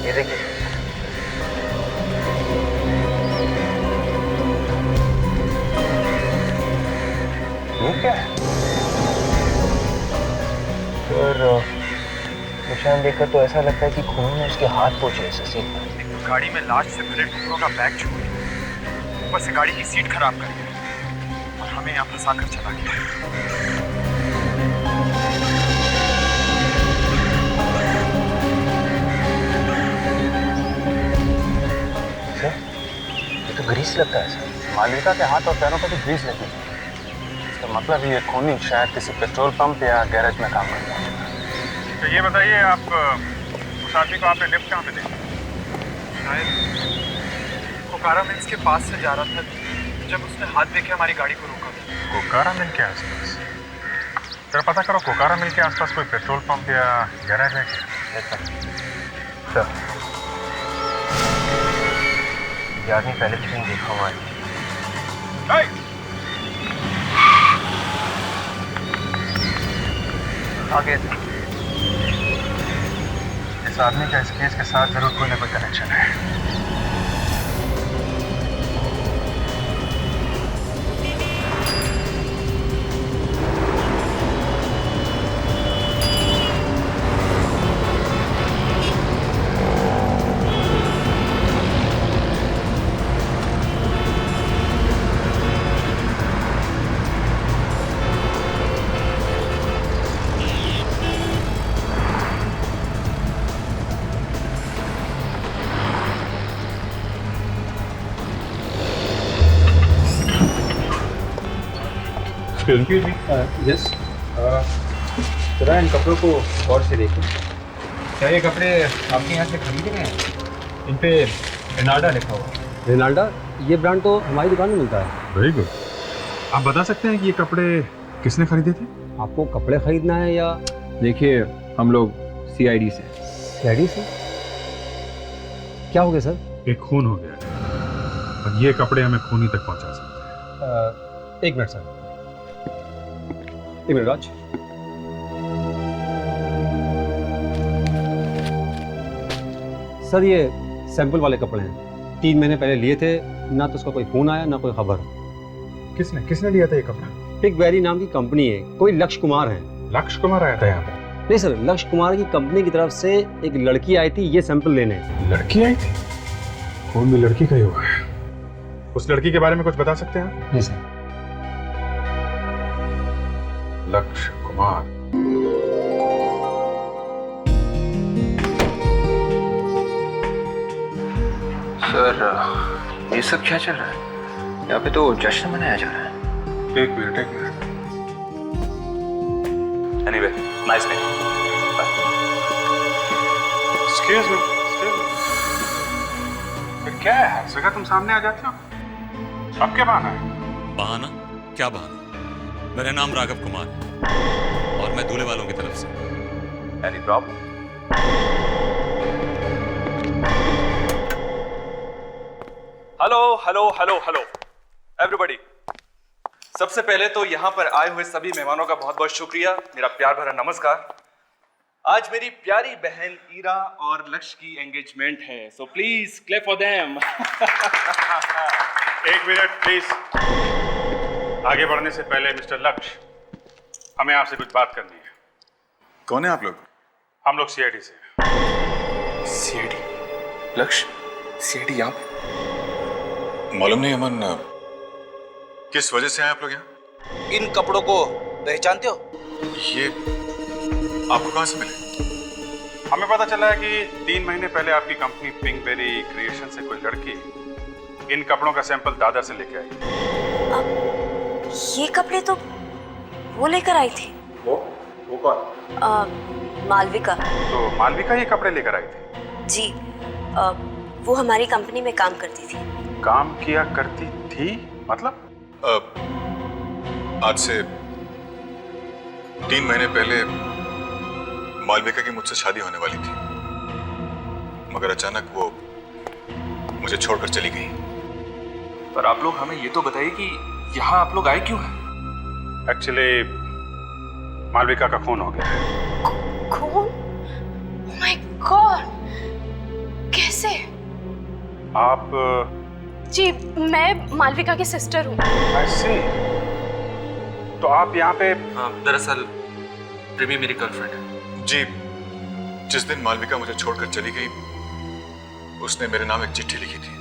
Speaker 11: ये देखिए। ये क्या है? और निशान देखकर तो ऐसा लगता है कि खून में उसके हाथ पोंछे हैं सीट पर।
Speaker 14: गाड़ी में लाश से भरे टुकड़ों का बैग छोड़ ऊपर से गाड़ी की सीट खराब कर गया और हमें यहाँ फंसा कर चला गया।
Speaker 11: सर ये तो ग्रीस लगता है सर। मालिका के हाथ और पैरों पर भी ग्रीस लगी है। इसका मतलब ये खूनी शायद किसी पेट्रोल पंप या गैरेज में काम करता है।
Speaker 6: तो ये बताइए, आप उस आदमी को आपने लिफ्ट कहाँ पे देखा?
Speaker 14: शायद कोकारा मिल्स के पास से जा रहा था जब उसने हाथ देके हमारी गाड़ी को रोका था।
Speaker 6: कोकारा मिल के आसपास? जरा पता करो कोकारा मिल के आसपास कोई पेट्रोल पंप या गैरेज है क्या?
Speaker 11: सर ये आदमी पहले कहीं देखा हुआ है। आगे
Speaker 6: इस आदमी का इस केस के साथ जरूर कोई ना कोई कनेक्शन है।
Speaker 5: Excuse me?
Speaker 7: Yes.
Speaker 9: जरा इन कपड़ों को गौर से देखो। क्या ये कपड़े आपके यहाँ से खरीदे गए हैं? इन पे रेनाल्डा लिखा हुआ है।
Speaker 15: रेनाल्डा? ये ब्रांड तो हमारी दुकान में मिलता है।
Speaker 6: Very good. आप बता सकते हैं कि ये कपड़े किसने खरीदे थे?
Speaker 15: आपको कपड़े खरीदना है या?
Speaker 9: देखिए, हम लोग CID से।
Speaker 15: CID से? क्या हो गया सर?
Speaker 6: एक खून हो गया और ये कपड़े हमें खूनी तक पहुंचा सकते हैं।
Speaker 15: एक मिनट सर, एक मिनट राज। सर ये सैंपल वाले कपड़े हैं, 3 महीने पहले लिए थे, ना तो उसका कोई फोन आया ना कोई खबर।
Speaker 6: किसने लिया था ये कपड़ा?
Speaker 15: पिक वेरी नाम की कंपनी है, कोई लक्ष्य कुमार है।
Speaker 6: लक्ष्य कुमार आया था यहाँ पे?
Speaker 15: नहीं सर, लक्ष्य कुमार की कंपनी की तरफ से एक लड़की आई थी ये सैंपल लेने।
Speaker 6: लड़की आई थी? कौन भी लड़की का ही होगा। उस लड़की के बारे में कुछ बता सकते हैं आप?
Speaker 15: नहीं सर।
Speaker 6: लक्ष्य कुमार।
Speaker 9: सर, ये सब क्या चल रहा है? यहाँ पे तो जश्न मनाया जा रहा है।
Speaker 6: एक minute.
Speaker 10: Anyway, nice day.
Speaker 6: Excuse me. फिर क्या है, हर जगह तुम सामने आ जाते हो? अब क्या बहाना है?
Speaker 16: बहाना? क्या बहाना? मेरा नाम राघव कुमार है और मैं दूल्हे वालों की तरफ से।
Speaker 10: Any problem?
Speaker 4: Hello everybody. सबसे पहले तो यहाँ पर आए हुए सभी मेहमानों का बहुत बहुत शुक्रिया, मेरा प्यार भरा नमस्कार। आज मेरी प्यारी बहन ईरा और लक्ष्य की एंगेजमेंट है, so please clap for them.
Speaker 6: एक मिनट प्लीज। आगे बढ़ने से पहले मिस्टर लक्ष्य, हमें आपसे कुछ बात करनी है।
Speaker 14: कौन है आप लोग?
Speaker 6: हम लोग CID से।
Speaker 14: CID? लक्ष्य, CID यहाँ पे? मालूम नहीं अमन, किस वजह से आए आप लोग यहाँ?
Speaker 7: इन कपड़ों को पहचानते हो?
Speaker 14: ये आपको कहाँ से मिले?
Speaker 6: हमें पता चला है कि 3 महीने पहले आपकी कंपनी पिंकबेरी क्रिएशन से कोई लड़की इन कपड़ों का सैंपल दादर से लेके आई।
Speaker 17: ये कपड़े तो वो लेकर आई थी।
Speaker 6: वो कौन?
Speaker 17: मालविका।
Speaker 6: तो मालविका ये कपड़े लेकर आई थी?
Speaker 17: जी, वो हमारी कंपनी में काम करती थी।
Speaker 6: काम किया करती थी मतलब?
Speaker 14: आज से 3 महीने पहले मालविका की मुझसे शादी होने वाली थी, मगर अचानक वो मुझे छोड़कर चली गई।
Speaker 10: पर आप लोग हमें ये तो बताइए कि यहाँ आप लोग आए क्यों हैं?
Speaker 6: एक्चुअली मालविका का खून हो गया है।
Speaker 17: खून? Oh my God! कैसे?
Speaker 6: आप?
Speaker 17: जी, मैं मालविका की सिस्टर हूँ।
Speaker 6: I see। तो आप यहाँ पे?
Speaker 10: दरअसल प्रेमी मेरी गर्लफ्रेंड है।
Speaker 14: जी, जिस दिन मालविका मुझे छोड़कर चली गई, उसने मेरे नाम एक चिट्ठी लिखी थी।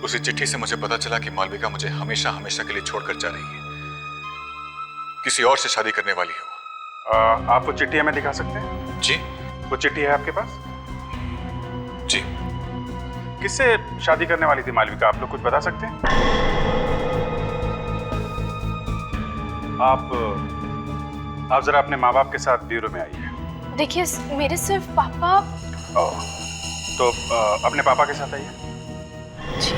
Speaker 14: उसी चिट्ठी से मुझे पता चला कि मालविका मुझे हमेशा हमेशा के लिए छोड़कर जा रही है, किसी और से शादी करने वाली है वो।
Speaker 6: आप वो चिट्ठी हमें दिखा सकते हैं?
Speaker 14: जी।
Speaker 6: वो चिट्ठी है आपके पास?
Speaker 14: जी।
Speaker 6: किससे शादी करने वाली थी मालविका, आप लोग कुछ बता सकते हैं? आप जरा अपने माँ बाप के साथ ब्यूरो में आइए।
Speaker 17: देखिए, मेरे सिर्फ पापा।
Speaker 6: तो अपने पापा के साथ आइए।
Speaker 17: जी।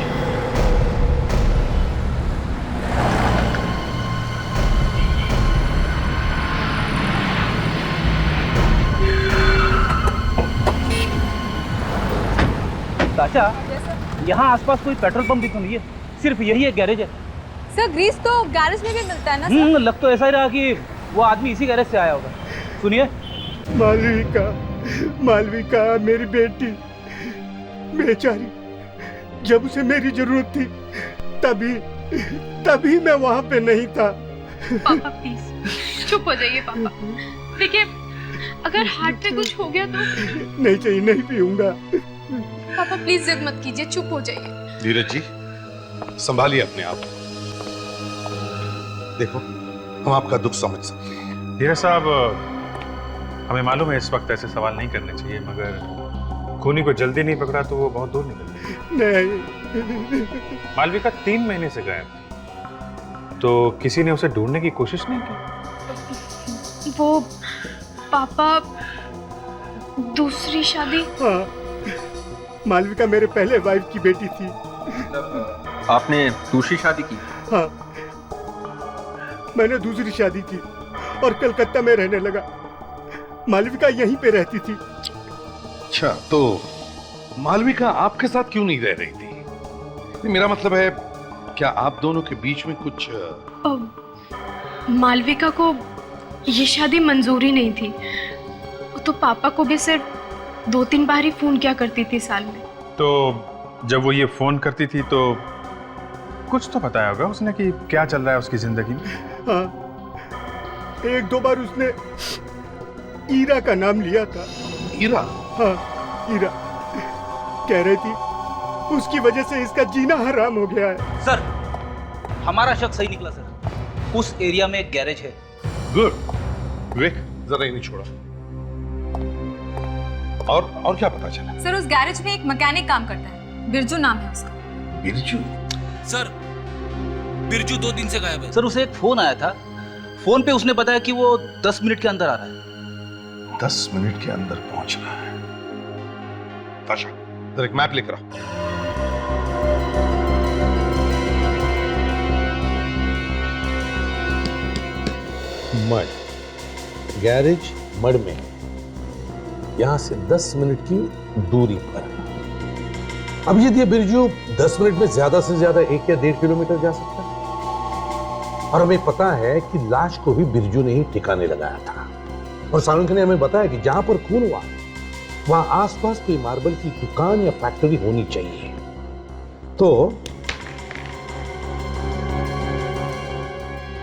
Speaker 2: चाचा, यहाँ आसपास कोई पेट्रोल पंप भी तो नहीं है, सिर्फ यही एक गैरेज है।
Speaker 8: सर, ग्रीस तो गैरेज में भी मिलता है ना सर?
Speaker 2: लग तो ऐसा ही रहा कि वो आदमी इसी गैरेज से आया होगा। सुनिए।
Speaker 18: मालविका मेरी बेटी बेचारी, जब उसे मेरी जरूरत थी तभी मैं वहाँ पे नहीं था।
Speaker 3: पापा प्लीज चुप हो जाइए पापा। देखिए, अगर हार्ट पे कुछ हो गया तो?
Speaker 18: नहीं चाहिए, नहीं पीऊंगा।
Speaker 3: पापा प्लीज जिद मत कीजिए, चुप हो जाइए।
Speaker 10: धीरज जी, संभालिए अपने आप। देखो, हम आपका दुख समझ सकते हैं।
Speaker 6: धीरज साहब, हमें मालूम है इस वक्त ऐसे सवाल नहीं करने चाहिए, मगर खूनी को जल्दी नहीं पकड़ा तो वो बहुत दूर निकल गया।
Speaker 18: नहीं।
Speaker 6: मालविका 3 महीने से गायब थी, तो किसी ने उसे ढूंढने की कोशिश नहीं की?
Speaker 8: वो पापा दूसरी शादी?
Speaker 18: हाँ, मालविका मेरे पहले वाइफ की बेटी थी।
Speaker 9: आपने दूसरी शादी की?
Speaker 18: हाँ, मैंने दूसरी शादी की और कलकत्ता में रहने लगा। मालविका यहीं पे रहती थी।
Speaker 10: अच्छा, तो मालविका आपके साथ क्यों नहीं रह रही थी? मेरा मतलब है, क्या आप दोनों के बीच में कुछ?
Speaker 8: मालविका को ये शादी मंजूरी नहीं थी। वो तो पापा को भी सिर्फ 2-3 बार ही फोन किया करती थी साल में।
Speaker 5: तो जब वो ये फोन करती थी तो कुछ तो बताया होगा उसने कि क्या चल रहा है उसकी जिंदगी में?
Speaker 18: हाँ, 1-2 बार उसने ईरा का नाम लिया था।
Speaker 10: ईरा?
Speaker 18: हाँ, ईरा। कह रही थी उसकी वजह से इसका जीना हराम हो गया है।
Speaker 7: सर, हमारा शक सही निकला सर। उस एरिया में एक गैरेज है।
Speaker 10: गुड। विवेक, जरा इन्हें छोड़ा। और क्या पता चला?
Speaker 8: सर, उस गैरेज में एक मैकेनिक काम करता है, बिरजू नाम है उसका।
Speaker 10: बिरजू?
Speaker 7: सर, बिरजू 2 दिन से गायब है। सर, उसे एक फोन आया था। फोन पे उसने बताया कि वो 10 मिनट के अंदर आ रहा है।
Speaker 10: 10 मिनट के अंदर पहुंचना है। ताशा, जरा एक मैप लेकर आओ।
Speaker 13: मड, गैरेज मड में है। यहां से 10 मिनट की दूरी पर है। अब यदि बिरजू 10 मिनट में ज्यादा से ज्यादा 1 या 1.5 किलोमीटर जा सकता है, और हमें पता है कि लाश को भी बिरजू ने ही ठिकाने लगाया था। और सारंग ने हमें बताया कि जहां पर खून हुआ वहां आसपास कोई मार्बल की दुकान या फैक्ट्री होनी चाहिए। तो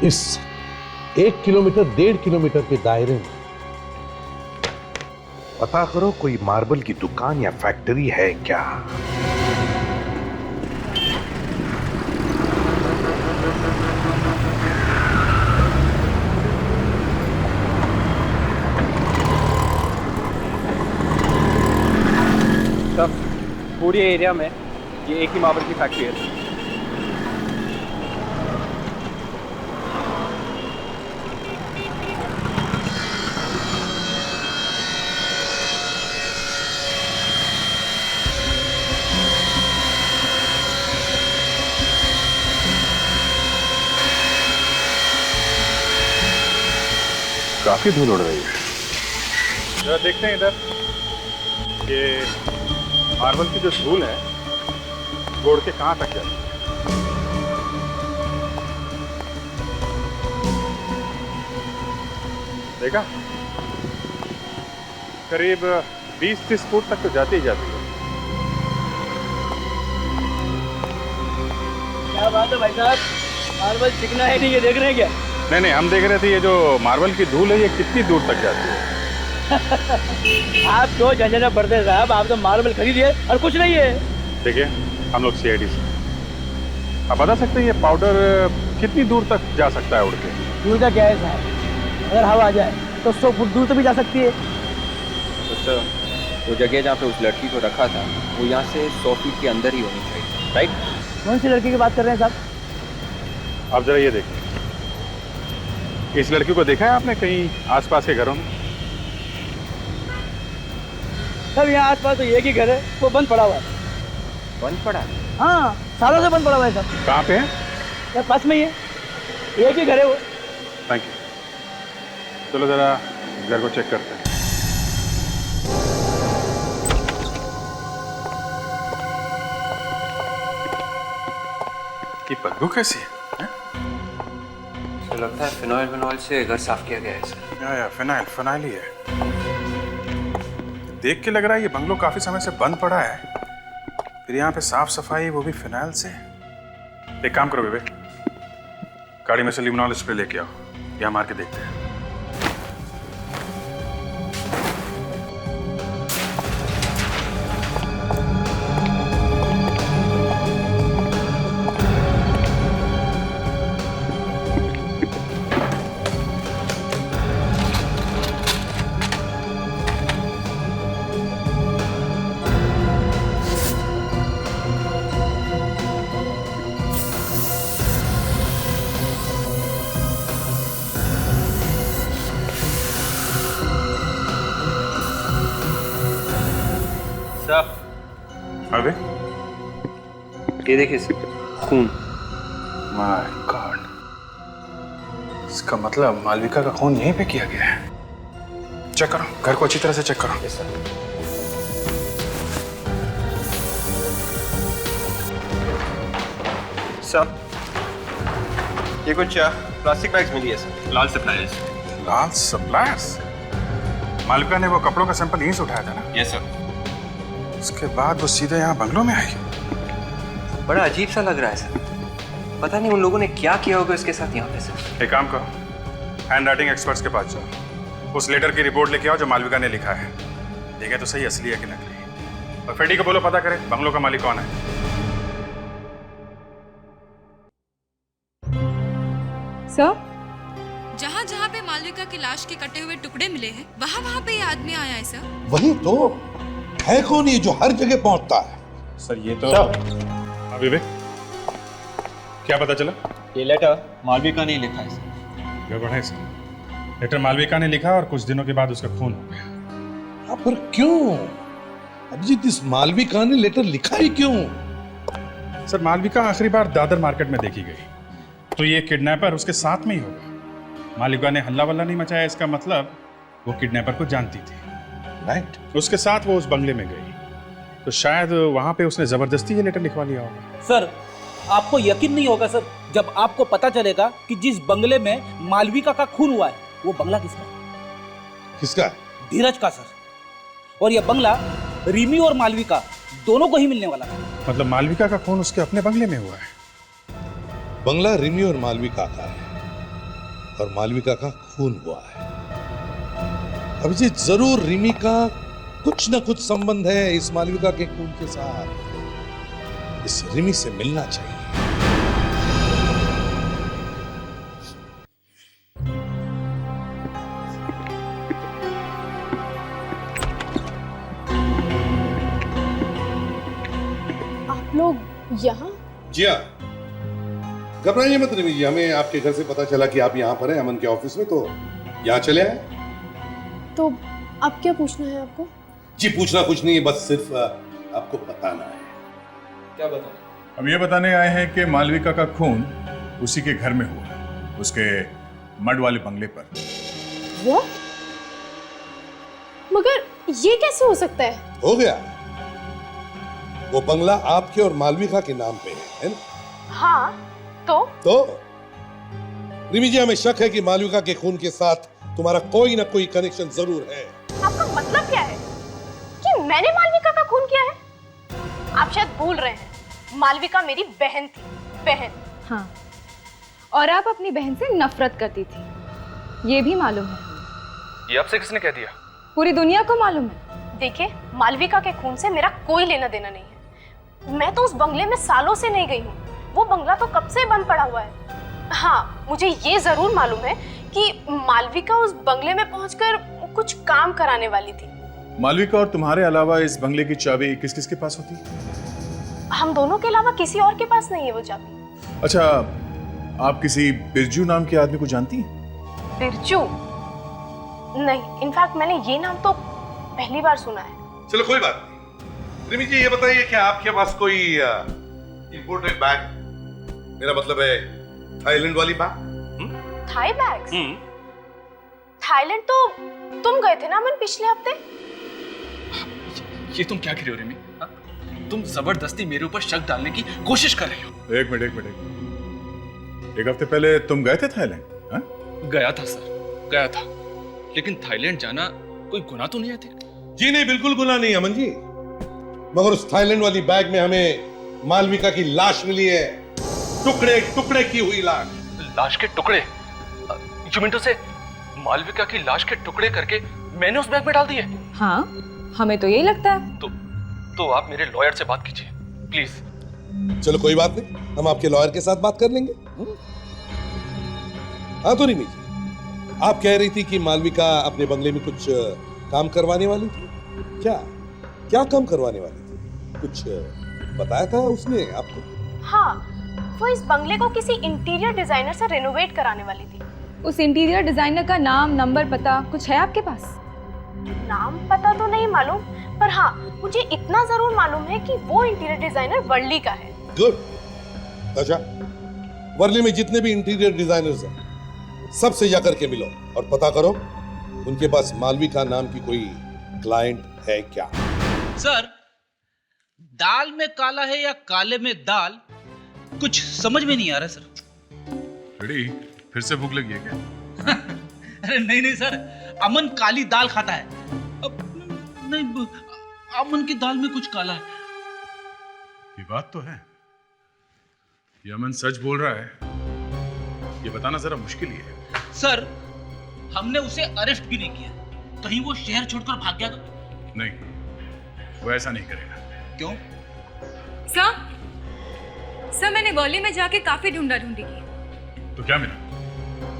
Speaker 13: इस 1 किलोमीटर 1.5 किलोमीटर के दायरे में
Speaker 10: पता करो कोई मार्बल की दुकान या फैक्ट्री है क्या।
Speaker 9: पूरे एरिया में ये एक ही मार्बल की फैक्ट्री है।
Speaker 5: काफी धूल उड़ रही है। जरा देखते हैं इधर कि मार्बल की जो धूल है गोड़ के कहां तक जाती है। देखा, करीब 20-30 फुट तक तो जाती ही जाती है।
Speaker 2: क्या बात है भाई साहब, मार्बल चिकना है नहीं, ये देख रहे हैं क्या?
Speaker 5: नहीं, हम देख रहे थे ये जो मार्बल की धूल है ये कितनी दूर तक जाती है।
Speaker 2: आप तो झंझट बढ़ते साहब, आप तो मार्बल खरीदिए और कुछ नहीं है।
Speaker 5: देखिए, हम लोग CID से आप बता सकते हैं ये पाउडर कितनी दूर तक जा सकता है उड़ के?
Speaker 2: दूर का क्या है साहब, अगर हवा आ जाए तो 100 फुट दूर तो भी जा सकती है।
Speaker 9: तो वो जगह जहाँ पे उस लड़की को रखा था वो यहाँ से 100 फीट के अंदर ही होनी चाहिए, राइट?
Speaker 2: कौन सी लड़की की बात कर रहे हैं साहब?
Speaker 5: आप जरा ये देखिए, इस लड़की को देखा है आपने कहीं आसपास के घरों में?
Speaker 2: सब यहाँ आसपास तो एक ही घर है, वो बंद पड़ा हुआ है।
Speaker 9: बंद पड़ा है?
Speaker 2: हाँ, सालों से बंद पड़ा हुआ है सब।
Speaker 5: कहाँ पे है?
Speaker 2: यार पास में ही है, एक ही घर है वो।
Speaker 5: Thank you. चलो जरा घर को चेक करते हैं। ये बदबू कैसी है?
Speaker 9: तो लगता है फिनॉइल से घर साफ किया गया है सर।
Speaker 5: या फिनाइल ही है। देख के लग रहा है ये बंगलो काफी समय से बंद पड़ा है, फिर यहाँ पे साफ सफाई वो भी फिनाइल से। एक काम करो विवेक, गाड़ी में से लिमोनॉल स्प्रे लेके आओ, यहाँ मार के देखते हैं।
Speaker 9: ये देखिए सर, खून।
Speaker 5: माय गॉड, इसका मतलब मालविका का खून यहीं पे किया गया है। चेक करो, घर को अच्छी तरह से चेक करो।
Speaker 9: Yes sir. सर, ये कुछ प्लास्टिक बैग्स मिली है सर, लाल सप्लायर्स।
Speaker 5: लाल सप्लायर्स? मालविका ने वो कपड़ों का सैंपल यहीं से उठाया था ना?
Speaker 9: Yes sir.
Speaker 5: उसके बाद वो सीधे यहाँ बंगलों में आई।
Speaker 9: बड़ा अजीब सा लग रहा है सर, पता नहीं उन लोगों ने क्या किया होगा इसके साथ यहाँ पे सर।
Speaker 5: एक काम करो, हैंड राइटिंग एक्सपर्ट्स के पास जाओ, उस लेटर की रिपोर्ट लेके आओ जो मालविका ने लिखा है। देखें तो सही असली है कि नकली। और फेडी को बोलो पता करे बंगलों का मालिक कौन है।
Speaker 12: सर,
Speaker 8: जहाँ जहाँ पे मालविका की लाश के कटे हुए टुकड़े मिले हैं, वहाँ पे ये आदमी आया है सर।
Speaker 13: वही तो है, कौन ये जो हर जगह पहुंचता है?
Speaker 5: सर ये तो विवेक, क्या पता चला?
Speaker 7: ये लेटर मालविका ने लिखा है सर।
Speaker 5: गड़बड़ है सर, लेटर मालविका ने लिखा और कुछ दिनों के बाद उसका खून हो गया।
Speaker 13: हाँ, पर क्यों अभिजीत, इस मालविका ने लेटर लिखा ही क्यों?
Speaker 5: सर मालविका आखिरी बार दादर मार्केट में देखी गई, तो ये किडनैपर उसके साथ में ही होगा। मालविका ने हल्ला वल्ला नहीं मचाया, इसका मतलब वो किडनैपर को जानती थी।
Speaker 13: राइट।
Speaker 5: उसके साथ वो उस बंगले में गई, तो शायद वहां पे उसने जबरदस्ती ये लेटर लिखवा लिया होगा।
Speaker 7: सर, आपको यकीन नहीं होगा सर जब आपको पता चलेगा कि जिस बंगले में मालविका का खून हुआ है वो बंगला किसका?
Speaker 13: किसका?
Speaker 7: धीरज का सर। और यह बंगला रिमी और मालविका दोनों को ही मिलने वाला था।
Speaker 5: मतलब मालविका का खून उसके अपने बंगले में हुआ है?
Speaker 13: बंगला रिमी और मालविका का है और मालविका का खून हुआ है। अभिजीत, जरूर रिमी का कुछ न कुछ संबंध है इस मालविका के खून के साथ। इस रिमी से मिलना चाहिए।
Speaker 3: आप लोग यहाँ?
Speaker 13: जी हाँ, घबराइए मत रिमी जी, हमें आपके घर से पता चला कि आप यहाँ पर हैं अमन के ऑफिस में, तो यहाँ चले आए।
Speaker 3: तो अब क्या पूछना है आपको?
Speaker 13: जी पूछना कुछ नहीं है, बस सिर्फ आपको बताना है।
Speaker 7: क्या बताना?
Speaker 5: अब ये बताने आए हैं कि मालविका का खून उसी के घर में हुआ, उसके मड वाले बंगले पर।
Speaker 3: वो? मगर ये कैसे हो सकता है?
Speaker 13: हो गया, वो बंगला आपके और मालविका के नाम पे है ना?
Speaker 3: हाँ, तो
Speaker 13: रिमी जी, हमें शक है कि मालविका के खून के साथ तुम्हारा कोई ना कोई कनेक्शन जरूर है।
Speaker 3: आपका मतलब क्या है कि मैंने मालविका का खून किया है? आप शायद भूल रहे हैं, मालविका मेरी बहन थी। बहन।
Speaker 12: हाँ, और आप अपनी बहन से नफरत करती थी, ये भी मालूम है।
Speaker 16: ये आपसे किसने कह दिया?
Speaker 12: पूरी दुनिया को मालूम है।
Speaker 3: देखिए, मालविका के खून से मेरा कोई लेना देना नहीं है। मैं तो उस बंगले में सालों से नहीं गई हूँ, वो बंगला तो कब से बंद पड़ा हुआ है। हाँ, मुझे ये जरूर मालूम है कि मालविका उस बंगले में पहुंचकर कुछ काम कराने वाली थी।
Speaker 5: मालविका और तुम्हारे अलावा इस बंगले की चाबी किस किस के पास होती है?
Speaker 3: हम दोनों के अलावा किसी और के पास नहीं है वो चाबी।
Speaker 5: अच्छा, आप किसी बिरजू नाम के आदमी को जानती हैं?
Speaker 3: बिरजू? नहीं, इनफैक्ट मैंने ये नाम तो पहली बार सुना है।
Speaker 13: चलो कोई बात नहीं। रिमी जी, ये बताइए क्या आपके पास कोई इंपोर्टेड बैग, मेरा मतलब है थाईलैंड वाली बैग?
Speaker 3: Thai bags? थाईलैंड तो तुम गए थे ना मन पिछले हफ्ते?
Speaker 16: ये तुम क्या कर रहे हो रिमी? तुम जबरदस्ती मेरे ऊपर शक डालने की कोशिश कर रही हो।
Speaker 5: एक मिनट। एक हफ्ते पहले तुम गए थे थाईलैंड?
Speaker 16: गया था सर, गया था, लेकिन थाईलैंड जाना कोई गुनाह तो नहीं है?
Speaker 13: जी नहीं, बिल्कुल गुनाह नहीं अमन जी, मगर उस थाईलैंड वाली बैग में हमें मालविका की लाश मिली है, टुकड़े टुकड़े की हुई लाश।
Speaker 16: लाश के टुकड़े? यू मीन टू से मालविका की लाश के टुकड़े करके मैंने उस बैग में डाल दिए?
Speaker 12: हाँ, हमें तो यही लगता है।
Speaker 16: तो आप मेरे लॉयर से बात कीजिए प्लीज।
Speaker 13: चलो कोई बात नहीं, हम आपके लॉयर के साथ बात कर लेंगे। हाँ तो रिमी जी, आप कह रही थी कि मालविका अपने बंगले में कुछ काम करवाने वाली थी। क्या काम करवाने वाली थी? कुछ बताया था उसने आपको?
Speaker 3: हाँ, वो इस बंगले को किसी इंटीरियर डिजाइनर से रेनोवेट कराने वाली थी।
Speaker 12: उस इंटीरियर डिजाइनर का नाम, नंबर, पता कुछ है आपके पास?
Speaker 3: नाम पता तो नहीं मालूम, पर हाँ, मुझे इतना जरूर मालूम है कि वो इंटीरियर डिजाइनर वर्ली का है।
Speaker 10: गुड। अच्छा, वर्ली में जितने भी इंटीरियर डिजाइनर्स हैं सबसे जाकर के मिलो और पता करो उनके पास मालविका नाम की कोई क्लाइंट है क्या।
Speaker 7: सर, दाल में काला है या काले में दाल, कुछ समझ में नहीं आ रहा सर।
Speaker 6: रेडी, फिर से भूख लगी है क्या?
Speaker 7: अरे नहीं नहीं सर, अमन काली दाल खाता है। अब नहीं, अमन की दाल में कुछ काला है।
Speaker 6: ये बात तो है, ये अमन सच बोल रहा है, ये बताना जरा मुश्किल ही है।
Speaker 7: सर, हमने उसे अरेस्ट भी नहीं किया, कहीं वो शहर छोड़कर भाग गया तो?
Speaker 6: नहीं, वो ऐसा नहीं करेगा।
Speaker 7: क्यों?
Speaker 8: सर मैंने वर्ली में जाके काफी ढूंढी की।
Speaker 6: तो क्या मिला?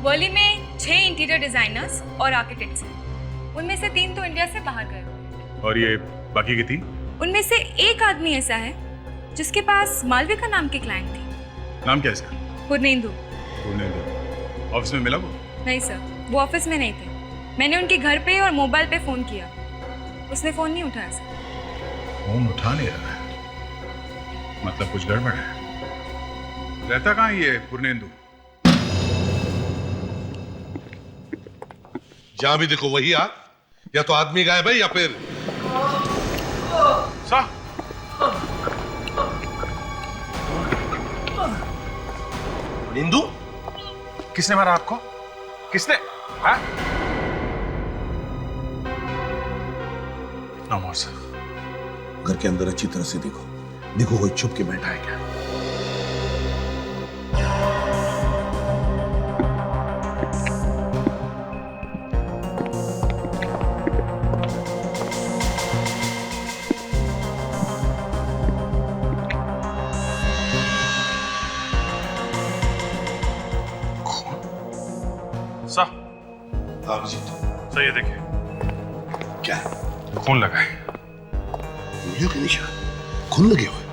Speaker 8: वर्ली में 6 इंटीरियर डिजाइनर्स और आर्किटेक्ट्स हैं। उनमें से 3 तो इंडिया से बाहर गए।
Speaker 6: और ये बाकी के 3?
Speaker 8: उनमें से एक आदमी ऐसा है जिसके पास मालविका नाम की क्लाइंट थी।
Speaker 6: नाम क्या है इसका?
Speaker 8: पूर्णेंदु।
Speaker 6: पूर्णेंदु। ऑफिस में मिला वो?
Speaker 8: नहीं सर, वो ऑफिस में नहीं थे। मैंने उनके घर पे और मोबाइल पे फोन किया, उसने फोन नहीं उठाया सर।
Speaker 6: फोन उठा नहीं रहा है, मतलब कुछ गड़बड़ है। रहता कहाँ ये पूर्णेंदु?
Speaker 10: जहां भी देखो वही या तो आदमी गायब है या फिर
Speaker 5: निंदू, किसने मारा आपको? किसने? हाँ?
Speaker 10: नमोर सर, घर के अंदर अच्छी तरह से देखो कोई छुप के बैठा है क्या।
Speaker 5: सर ये देखिए,
Speaker 10: क्या
Speaker 5: खून लगा है।
Speaker 10: उंगलियों के निशान, खून लगे हुए।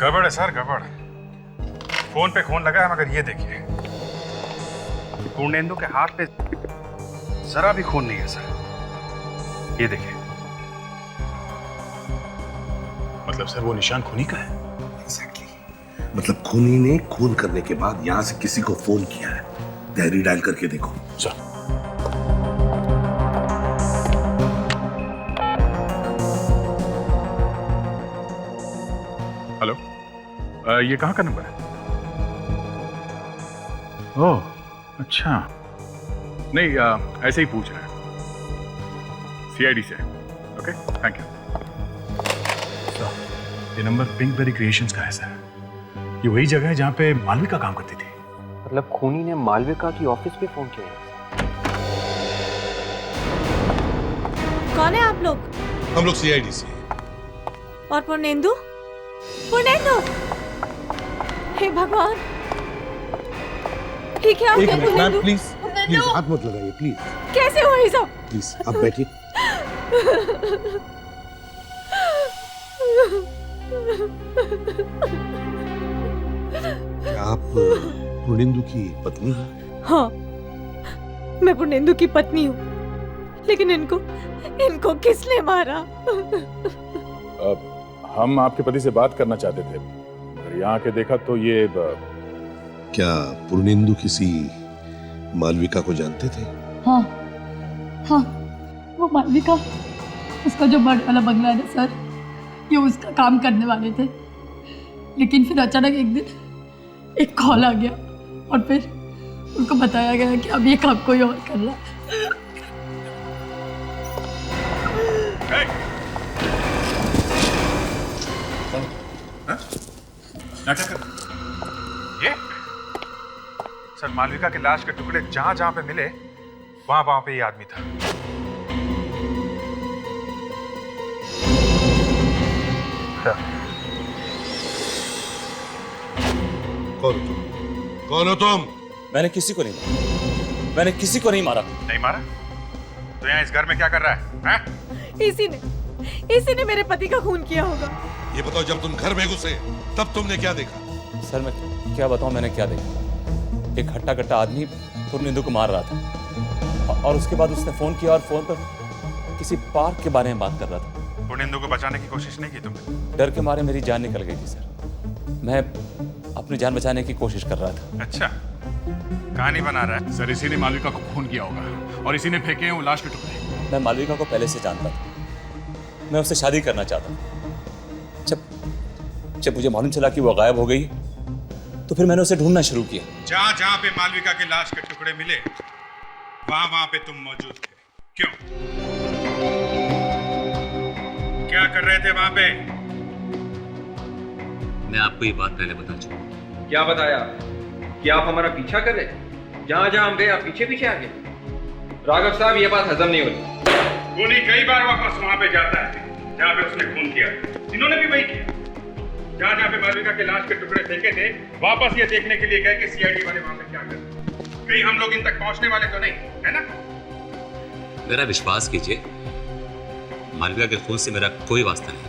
Speaker 5: गड़बड़ है सर, गड़बड़। फोन पे खून लगा है, मगर ये देखिए पूर्णेंदु के हाथ पे जरा भी खून नहीं है सर। ये देखिए।
Speaker 6: मतलब सर वो निशान खूनी का है?
Speaker 10: एग्जैक्टली। मतलब खूनी ने खून करने के बाद यहां से किसी को फोन किया है। डायरी डायल करके देखो।
Speaker 6: सर हेलो, ये कहाँ का नंबर है? ओह अच्छा, नहीं ऐसे ही पूछ रहे हैं, सीआईडी से। Okay, thank you sir. ये नंबर पिंकबेरी क्रिएशंस का है सर। ये वही जगह है जहाँ पे मालविका काम करती थी।
Speaker 19: मतलब खूनी ने मालविका की ऑफिस पे फोन किया?
Speaker 3: कौन है आप लोग?
Speaker 10: हम लोग सीआईडी से।
Speaker 3: और पूर्णेंदु? पूर्णेंदु! हे भगवान, ये क्या हो गया पूर्णेंदु?
Speaker 10: प्लीज हाथ मत लगाइए प्लीज।
Speaker 3: कैसे हुआ ये सब?
Speaker 10: प्लीज आप बैठिए। क्या आप पूर्णेंदु की पत्नी हैं?
Speaker 3: हाँ, मैं पूर्णेंदु की पत्नी हूँ, लेकिन इनको किसने मारा?
Speaker 6: हम आपके पति से बात करना चाहते थे, पर यहाँ आके देखा तो ये
Speaker 10: क्या पूर्णेंदु किसी मालविका को जानते थे?
Speaker 20: हाँ, वो मालविका, उसका जो बड़ा वाला बंगला है ना सर, ये उसका काम करने वाले थे। लेकिन फिर अचानक एक दिन एक कॉल आ गया और फिर उनको बताया गया कि अब ये काम कोई और कर रहा है।
Speaker 5: ये सर, मालविका की लाश के टुकड़े जहां जहां पे मिले वहां पे ये आदमी था।
Speaker 10: कौन हो तुम?
Speaker 21: मैंने किसी को नहीं मारा। मैंने किसी को नहीं मारा।
Speaker 5: नहीं मारा? तो यहाँ इस घर में क्या कर रहा है?
Speaker 3: इसी ने मेरे पति का खून किया होगा।
Speaker 10: ये बताओ, जब तुम घर में घुसे तब तुमने क्या देखा?
Speaker 21: सर मैं क्या बताऊं मैंने क्या देखा। एक हट्टा कट्टा आदमी पूर्णेंदु को मार रहा था और उसके बाद उसने फोन किया और फोन पर किसी पार्क के बारे में बात कर रहा था।
Speaker 5: पूर्णेंदु को बचाने की कोशिश नहीं की तुमने?
Speaker 21: डर के मारे मेरी जान निकल गई थी सर। मैं अपनी जान बचाने की कोशिश कर रहा था।
Speaker 6: अच्छा, कहानी बना रहा है। सर, इसी ने मालविका को खून किया होगा और इसी ने फेंके हैं वो लाश के टुकड़े।
Speaker 21: मैं मालविका को पहले से जानता था। मैं उससे शादी करना चाहता था। जब मुझे मालूम चला कि वो गायब हो गई तो फिर मैंने उसे ढूंढना शुरू किया।
Speaker 6: जहां जहां पे मालविका के लाश के टुकड़े मिले वहां पे तुम मौजूद थे। क्यों? क्या कर रहे थे वहां पे?
Speaker 21: मैं आपको ये बात पहले बता चुका।
Speaker 9: क्या बताया? क्या आप हमारा पीछा कर रहे? जहां जहां हम गए आप पीछे पीछे आ गए। राघव साहब, ये बात हजम नहीं होती।
Speaker 6: खूनी कई बार वापस वहां पे जाता है जहां पे उसने खून किया। इन्होंने भी वही किया। जहां जहां पे मालविका के लाश के टुकड़े फेंके थे वापस ये देखने के लिए गए कि सीआईडी वाले वहां पे क्या कर रहे हैं। कहीं हम लोग इन तक पहुंचने वाले तो नहीं, है ना?
Speaker 21: मेरा विश्वास कीजिए, मालविका के खून से मेरा कोई वास्ता नहीं।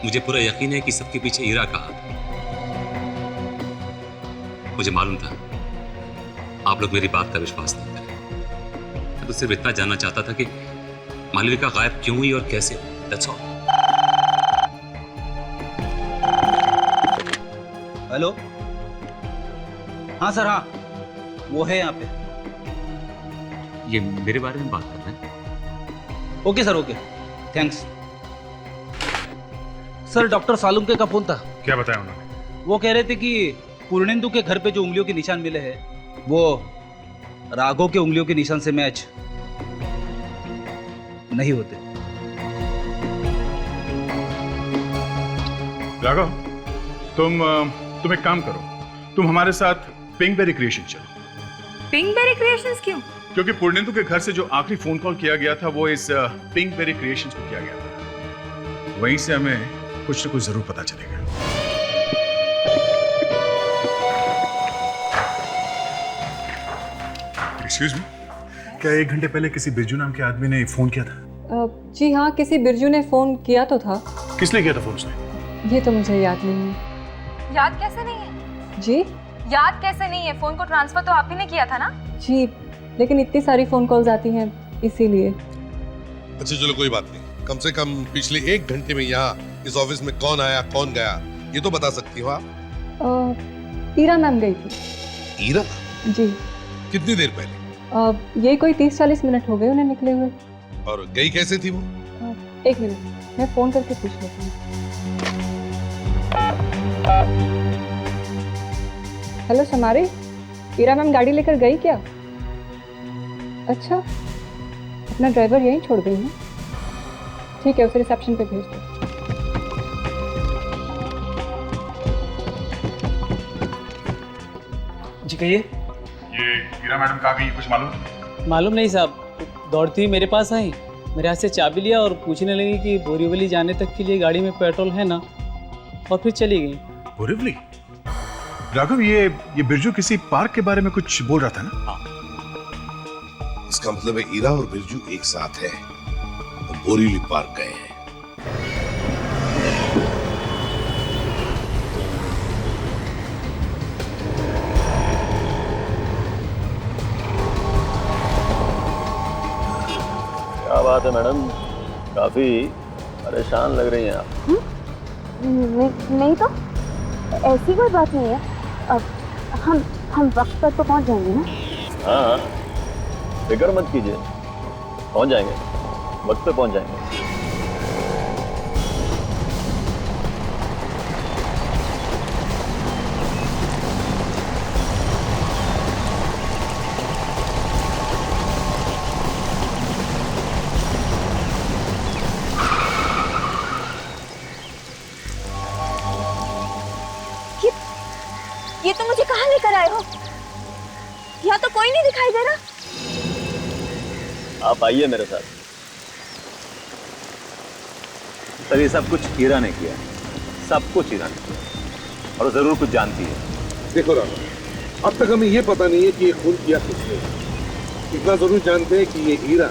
Speaker 21: मुझे पूरा यकीन है कि सबके पीछे ईरा का हाथ है। मुझे मालूम था आप लोग मेरी बात का विश्वास नहीं करें। मैं तो सिर्फ इतना जानना चाहता था कि मालविका गायब क्यों हुई और कैसे। That's all.
Speaker 7: हेलो, हाँ सर, हाँ वो है यहाँ पे।
Speaker 21: ये मेरे बारे में बात कर रहे हैं?
Speaker 7: Okay sir, okay, thanks. Sir, doctor Salunke का फोन था।
Speaker 6: क्या बताया उन्होंने?
Speaker 7: वो कह रहे थे कि पूर्णेंदु के घर पे जो उंगलियों के निशान मिले हैं वो राघव के उंगलियों के निशान से मैच नहीं होते।
Speaker 6: राघव, तुम एक काम करो, तुम हमारे साथ पिंकबेरी क्रिएशन चलो।
Speaker 8: पिंकबेरी क्रिएशंस क्यों?
Speaker 6: क्योंकि पूर्णेंदु के घर से जो आखिरी फोन कॉल किया गया था वो इस पिंकबेरी क्रिएशंस को किया गया था। वहीं से हमें कुछ न कुछ जरूर पता चलेगा। एक्सक्यूज मी, क्या 1 घंटे पहले किसी बिरजू नाम के आदमी ने फोन किया था?
Speaker 12: जी हाँ, किसी बिरजू ने फोन किया तो था।
Speaker 6: किस लिए किया था फोन उसने?
Speaker 12: ये तो मुझे याद नहीं है।
Speaker 8: याद कैसे नहीं है?
Speaker 12: जी?
Speaker 8: याद कैसे नहीं है? फोन को ट्रांसफर तो आप ही ने किया था ना?
Speaker 12: जी, लेकिन इतनी सारी फोन कॉल्स आती हैं इसीलिए।
Speaker 10: अच्छा चलो, कोई बात नहीं। कम से कम पिछले 1 घंटे में यहाँ इस ऑफिस में कौन आया कौन गया ये तो बता सकती हो आप?
Speaker 12: ईरा मैम गई थी।
Speaker 10: ईरा?
Speaker 12: जी।
Speaker 10: कितनी देर पहले?
Speaker 12: ये कोई 30-40 मिनट हो गए उन्हें निकले हुए।
Speaker 10: और गई कैसे थी वो?
Speaker 12: 1 मिनट, मैं फोन करके पूछ लेती हूँ। हेलो समारी, ईरा मैम गाड़ी लेकर गई क्या? अच्छा, अपना ड्राइवर यहीं छोड़ गई ना? ठीक है, उसे रिसेप्शन पे भेज दो।
Speaker 7: जी कहिए।
Speaker 6: ये हीरा मैडम कहाँ गई, कुछ मालूम?
Speaker 1: मालूम नहीं साहब, दौड़ती हुई मेरे पास आई, मेरे हाथ से चाबी लिया और पूछने लगी कि बोरीवली जाने तक के लिए गाड़ी में पेट्रोल है ना, और फिर चली गई।
Speaker 6: बोरीवली? राघव, ये बिरजू किसी पार्क के बारे में कुछ बोल रहा था ना?
Speaker 10: हाँ। इसका मतलब है ईरा और बिरजू एक साथ है, वो बोरीवली पार्क गए हैं।
Speaker 22: क्या बात है मैडम, काफी परेशान लग रही हैं आप।
Speaker 17: नहीं तो ऐसी कोई बात नहीं है। अब हम वक्त पर तो पहुंच जाएंगे ना?
Speaker 22: हाँ, फिक्र मत कीजिए, पहुंच जाएंगे, वक्त पे पहुंच जाएंगे।
Speaker 17: ये तो मुझे कहाँ लेकर आए हो? यहाँ तो कोई नहीं दिखाई दे रहा।
Speaker 22: आप आइए मेरे साथ। सर, ये सब कुछ हीरा ने किया, सब कुछ हीरा ने किया, और जरूर कुछ जानती है।
Speaker 10: देखो राम, अब तक हमें ये पता नहीं है कि ये खून किया किसने। इतना जरूर जानते हैं कि ये हीरा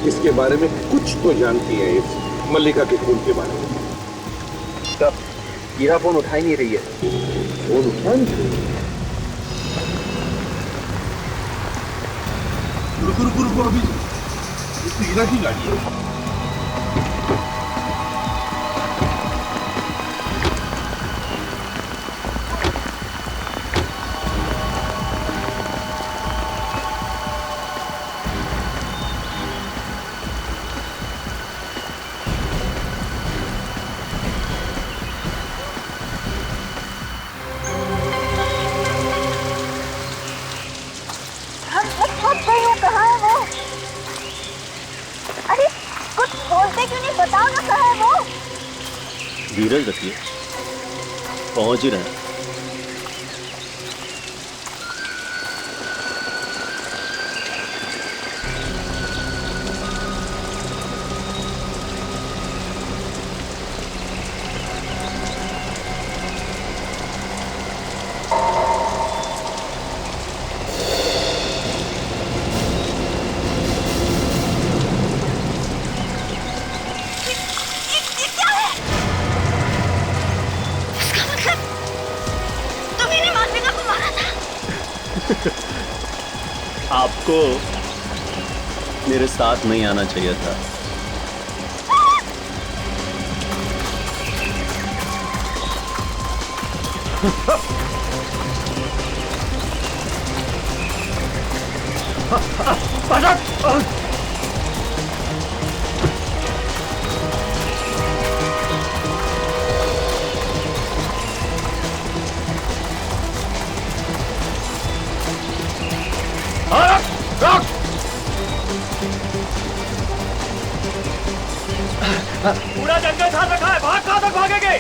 Speaker 10: इसके बारे में कुछ तो जानती है, इस मल्लिका के खून के बारे में।
Speaker 22: तब हीरा फोन उठा ही नहीं रही है।
Speaker 10: फोन उठा नहीं रही? रुको रुको रुको, अभी ये तो हीरा की गाड़ी है।
Speaker 17: ढूंढते क्यों नहीं? बताओ ना कहाँ है वो?
Speaker 22: धीरज रखिए, पहुंच ही रहे हैं। आपको मेरे साथ नहीं आना चाहिए था।
Speaker 16: पूरा जंगल साथ रखा है, भाग कहां तक भागेंगे?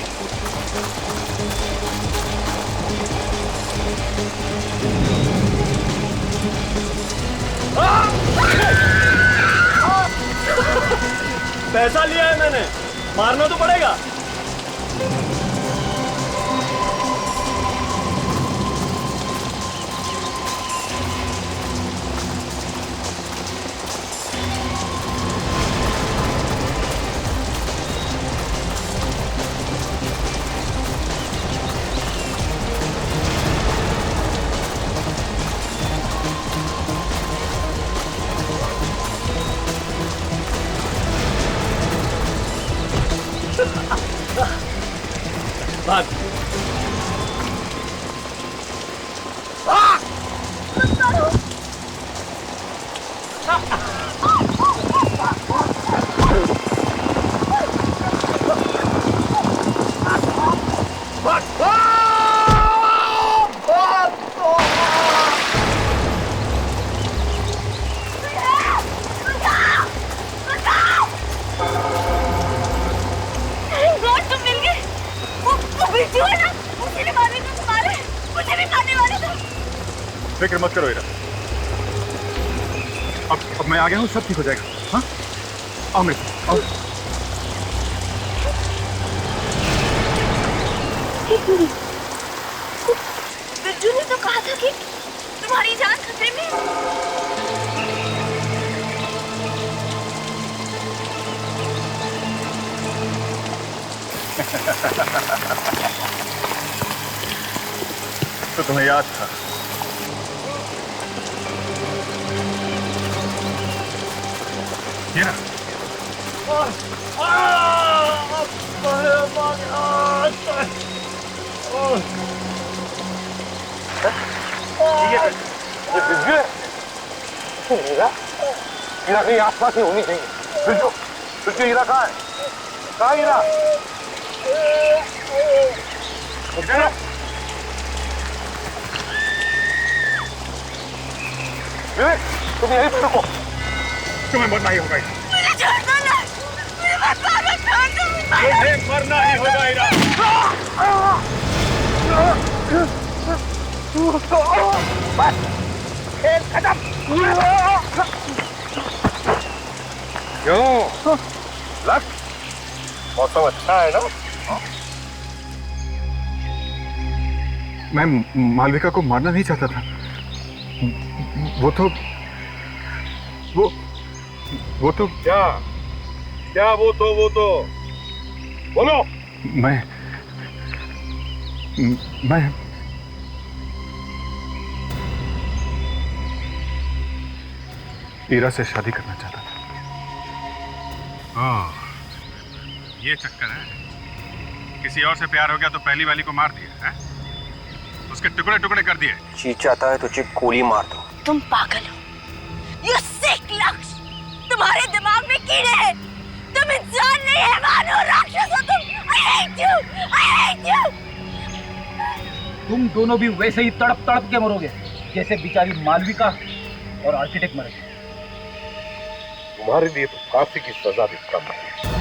Speaker 16: पैसा लिया है मैंने, मारना तो पड़ेगा। भाग।
Speaker 5: फिक्र मत करो हीरा, अब मैं आ गया हूँ, सब ठीक हो जाएगा। हाँ, आओ मेरे साथ, आओ।
Speaker 17: बिरजू ने तो कहा था कि तुम्हारी जान खतरे में है।
Speaker 5: तो तुम्हें याद था? ये ना?
Speaker 10: ये बिरजू है? हीरा? हीरा कहीं आसपास ही होनी चाहिए। बिरजू, बिरजू हीरा कहाँ है? कहाँ हीरा? विवेक, तुम यहीं पे रुको।
Speaker 5: तुम्हें मरना ही होगा।
Speaker 17: मुझे छोड़ दो ना, मुझे मत मारो, छोड़ दो मुझे।
Speaker 5: तुम्हें मरना ही होगा हीरा।
Speaker 10: बस, खेल खत्म। क्यों? लक, मौसम अच्छा है ना?
Speaker 5: मैं मालविका को मारना नहीं चाहता था। वो तो
Speaker 10: क्या वो तो बोलो।
Speaker 5: मैं हीरा से शादी करना चाहता था।
Speaker 6: हाँ, ये चक्कर है। किसी और से प्यार हो गया तो पहली वाली को मार दिया है? उसके टुकड़े टुकड़े कर दिए।
Speaker 19: जी चाहता है तो जी गोली मार दो।
Speaker 17: तुम पागल हो, You sick लक्ष्य, तुम्हारे दिमाग में कीड़े हैं। तुम इंसान नहीं, हैवान हो, राक्षस हो तुम। I hate you, I hate you।
Speaker 7: तुम दोनों भी वैसे ही तड़प तड़प के मरोगे जैसे बेचारी मालविका और आर्किटेक्ट मरे।
Speaker 13: तुम्हारे लिए तो फांसी की सजा भी कम है।